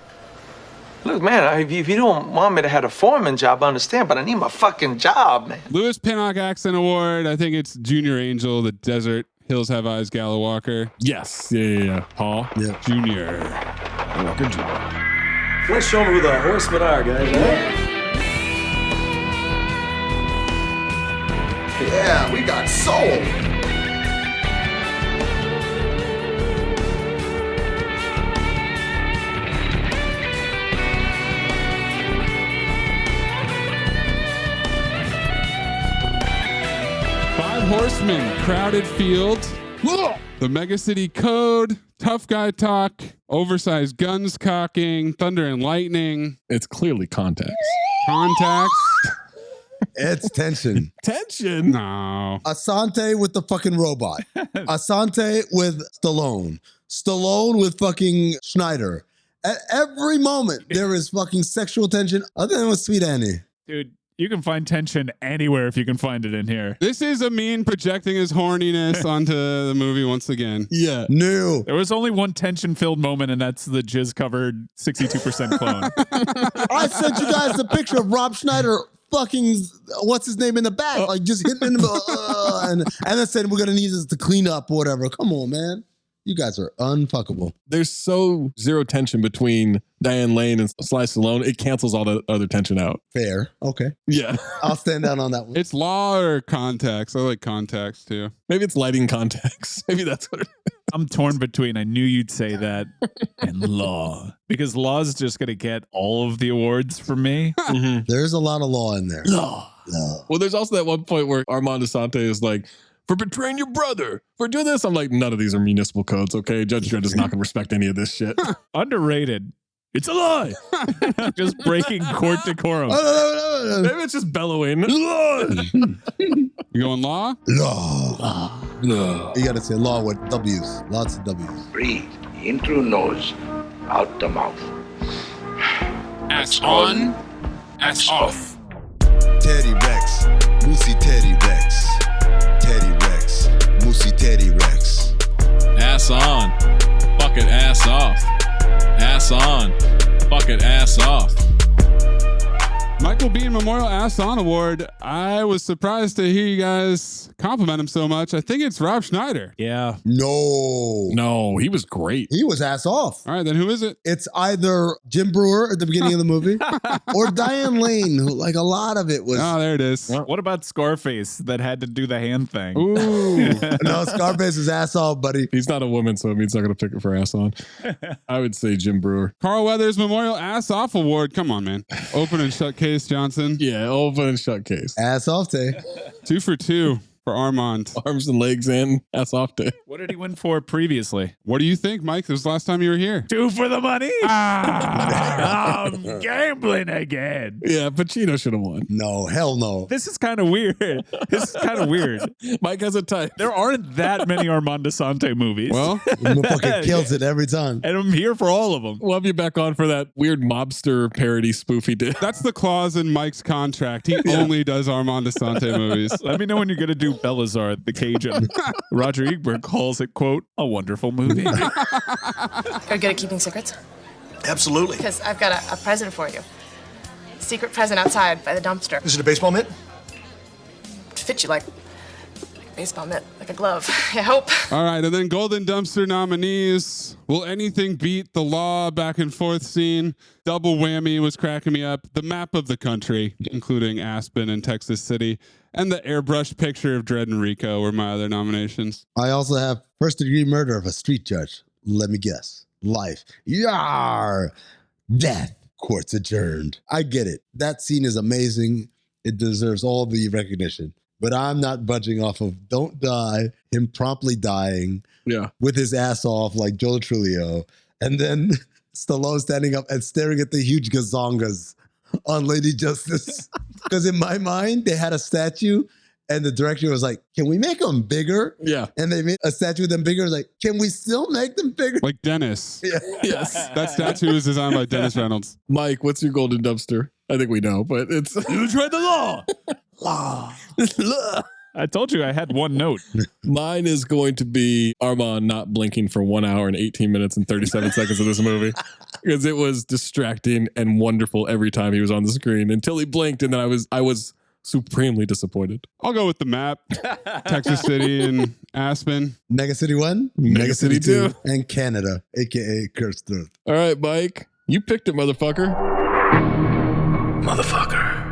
Look, man, if you don't want me to have a foreman job, I understand, but I need my fucking job, man. Lewis Pinnock Accent Award. I think it's Junior Angel, The Desert Hills Have Eyes, Gala Walker. Yes. Yeah. Paul. Yeah. Junior. Walker Jr. Let's show them who the horsemen are, guys. Yeah, we got soul. Five Horsemen, Crowded Field, The Megacity Code, Tough Guy Talk, Oversized Guns Cocking, Thunder and Lightning. It's clearly Contacts. Contacts. It's tension. Tension? No. Asante with the fucking robot. Asante with Stallone. Stallone with fucking Schneider. At every moment, there is fucking sexual tension other than with Sweet Annie. Dude, you can find tension anywhere if you can find it in here. This is Amin projecting his horniness onto the movie once again. Yeah. No. There was only one tension-filled moment, and that's the jizz-covered 62% clone. I sent you guys the picture of Rob Schneider fucking, what's his name in the back? Like just hitting him and then said we're going to need this to clean up or whatever. Come on, man. You guys are unfuckable. There's so zero tension between Diane Lane and Sly Stallone. It cancels all the other tension out. Fair. Okay. Yeah. I'll stand down on that one. It's Law or Contacts. I like Contacts too. Maybe it's Lighting Contacts. Maybe that's what it is. I'm torn between, I knew you'd say that, and Law. Because Law's just going to get all of the awards for me. There's a lot of law in there. Law. Well, there's also that one point where Armand Asante is like, for betraying your brother, for doing this. I'm like, none of these are municipal codes, okay? Judge Dredd is not going to respect any of this shit. Underrated. It's a lie. Just breaking court decorum. Maybe it's just bellowing. You going Law? Law. No. You got to say law with W's. Lots of W's. Breathe in through nose, out the mouth. Ass on, ass off. Teddy Rex, Moosey Teddy Rex. Teddy Rex, Moosey Teddy Rex. Ass on, fuck it, ass off. Ass on, fuck it, ass off. Michael Biehn Memorial Ass On Award. I was surprised to hear you guys compliment him so much. I think it's Rob Schneider. Yeah. No, he was great. He was ass off. All right, then who is it? It's either Jim Brewer at the beginning of the movie or Diane Lane, who like a lot of it was. Oh, there it is. What about Scarface that had to do the hand thing? Ooh. No, Scarface is ass off, buddy. He's not a woman, so it means I'm going to pick it for ass on. I would say Jim Brewer. Carl Weathers Memorial Ass Off Award. Come on, man. Open and shut case, Johnson. Yeah, open and shut case. Ass off day. 2 for 2 for Armand. Arms and legs and ass off day. What did he win for previously? What do you think, Mike? This was the last time you were here. 2 for the money. I'm gambling again. Yeah, Pacino should have won. No, hell no. This is kind of weird. Mike has a type. There aren't that many Armand Asante movies. Well, he fucking kills it every time. And I'm here for all of them. We'll have you back on for that weird mobster parody spoof he did. That's the clause in Mike's contract. He only does Armand Asante movies. Let me know when you're going to do Bellazzar, the Cajun. Roger Ebert calls it, quote, a wonderful movie. Are you good at keeping secrets? Absolutely. Because I've got a present for you. secret present outside by the dumpster. Is it a baseball mitt? It fits you like a baseball mitt, like a glove. I hope. All right, and then Golden Dumpster nominees. Will anything beat the law back and forth scene? Double whammy was cracking me up. The map of the country, including Aspen and Texas City, and the airbrush picture of Dredd and Rico were my other nominations. I also have first-degree murder of a street judge. Let me guess. Life. Yar! Death. Court's adjourned. I get it. That scene is amazing. It deserves all the recognition. But I'm not budging off of Don't Die, him promptly dying with his ass off like Joe Trujillo, and then Stallone standing up and staring at the huge gazongas on Lady Justice. Because in my mind, they had a statue and the director was like, can we make them bigger? Yeah. And they made a statue of them bigger. Like, can we still make them bigger? Like Dennis. Yeah. Yes. That statue is designed by Dennis Reynolds. Mike, what's your golden dumpster? I think we know, but it's You tried the law. law. I told you I had one note. Mine is going to be Armand not blinking for 1 hour and 18 minutes and 37 seconds of this movie because it was distracting and wonderful every time he was on the screen until he blinked, and then I was supremely disappointed. I'll go with the map. Texas City and Aspen. Megacity 1, Megacity 2, and Canada, aka Cursed Earth. All right, Mike, you picked it, motherfucker. Motherfucker.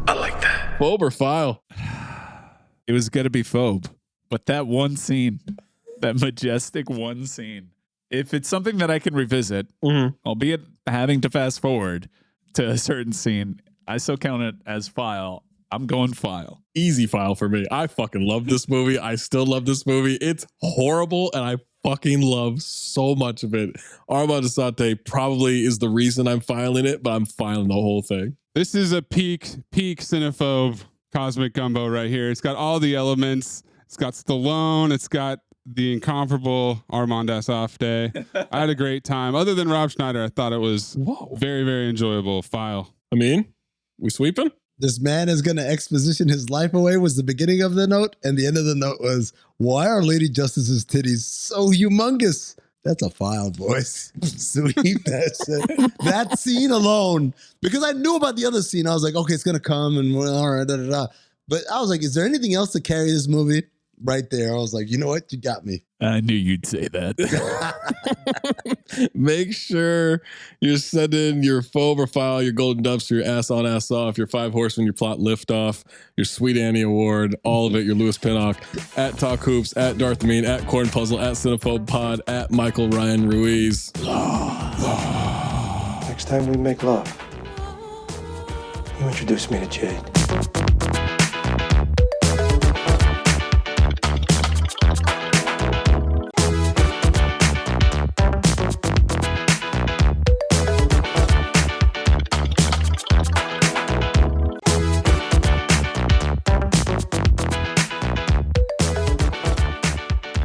I like that. Phobe or file? It was going to be Phobe, but that one scene, that majestic one scene, if it's something that I can revisit, albeit having to fast forward to a certain scene, I still count it as file. I'm going file. Easy file for me. I fucking love this movie. I still love this movie. It's horrible, and I fucking love so much of it. Armand Assante probably is the reason I'm filing it, but I'm filing the whole thing. This is a peak Cinephobe cosmic gumbo right here. It's got all the elements. It's got Stallone. It's got the incomparable Armand Assante. I had a great time. Other than Rob Schneider, I thought it was very, very enjoyable. File. Amin, we sweeping? This man is going to exposition his life away was the beginning of the note, and the end of the note was, why are Lady Justice's titties so humongous? That's a file, boys. Sweep that shit. That scene alone, because I knew about the other scene. I was like, okay, it's going to come and all right, But I was like, is there anything else to carry this movie? Right there. I was like, you know what? You got me. I knew you'd say that. Make sure you're sending your Phobe or file, your golden dumpster, your ass on, ass off, your 5 horsemen, your plot lift off, your Sweet Annie Award, all of it, your Lewis Pinnock, at Talk Hoops, at Darth Amin, at Corn Puzzle, at Cinephobe Pod, at Michael Ryan Ruiz. Next time we make love, you introduce me to Jade.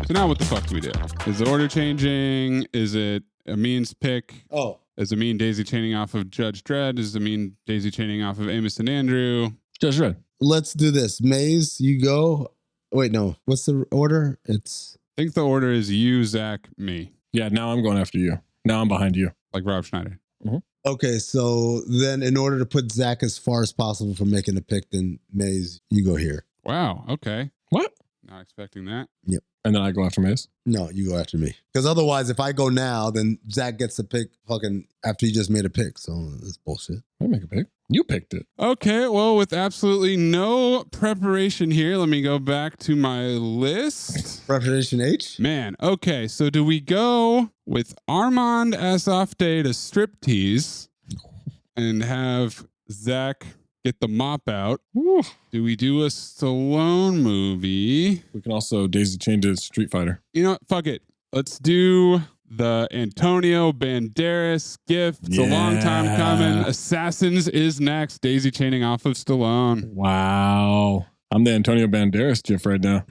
So now what the fuck do we do? Is the order changing? Is it Amin's pick? Oh. Is Amin daisy chaining off of Judge Dredd? Is Amin daisy chaining off of Amos and Andrew? Judge Dredd. Let's do this. Maze, you go. Wait, no. What's the order? I think the order is you, Zach, me. Yeah, now I'm going after you. Now I'm behind you. Like Rob Schneider. Mm-hmm. Okay, so then in order to put Zach as far as possible from making a pick, then Maze, you go here. Wow. Okay. What? Not expecting that. Yep. And then I go after Maze? No, you go after me. Because otherwise, if I go now, then Zach gets to pick fucking after he just made a pick. So that's bullshit. I make a pick. You picked it. Okay, well, with absolutely no preparation here, let me go back to my list. Preparation H? Man, okay, so do we go with Armand Assante to striptease and have Zach get the mop out? Do we do a Stallone movie? We can also daisy chain to Street Fighter. You know what? Fuck it. Let's do the Antonio Banderas gift. It's a long time coming. Assassins is next. Daisy chaining off of Stallone. Wow. I'm the Antonio Banderas gif right now.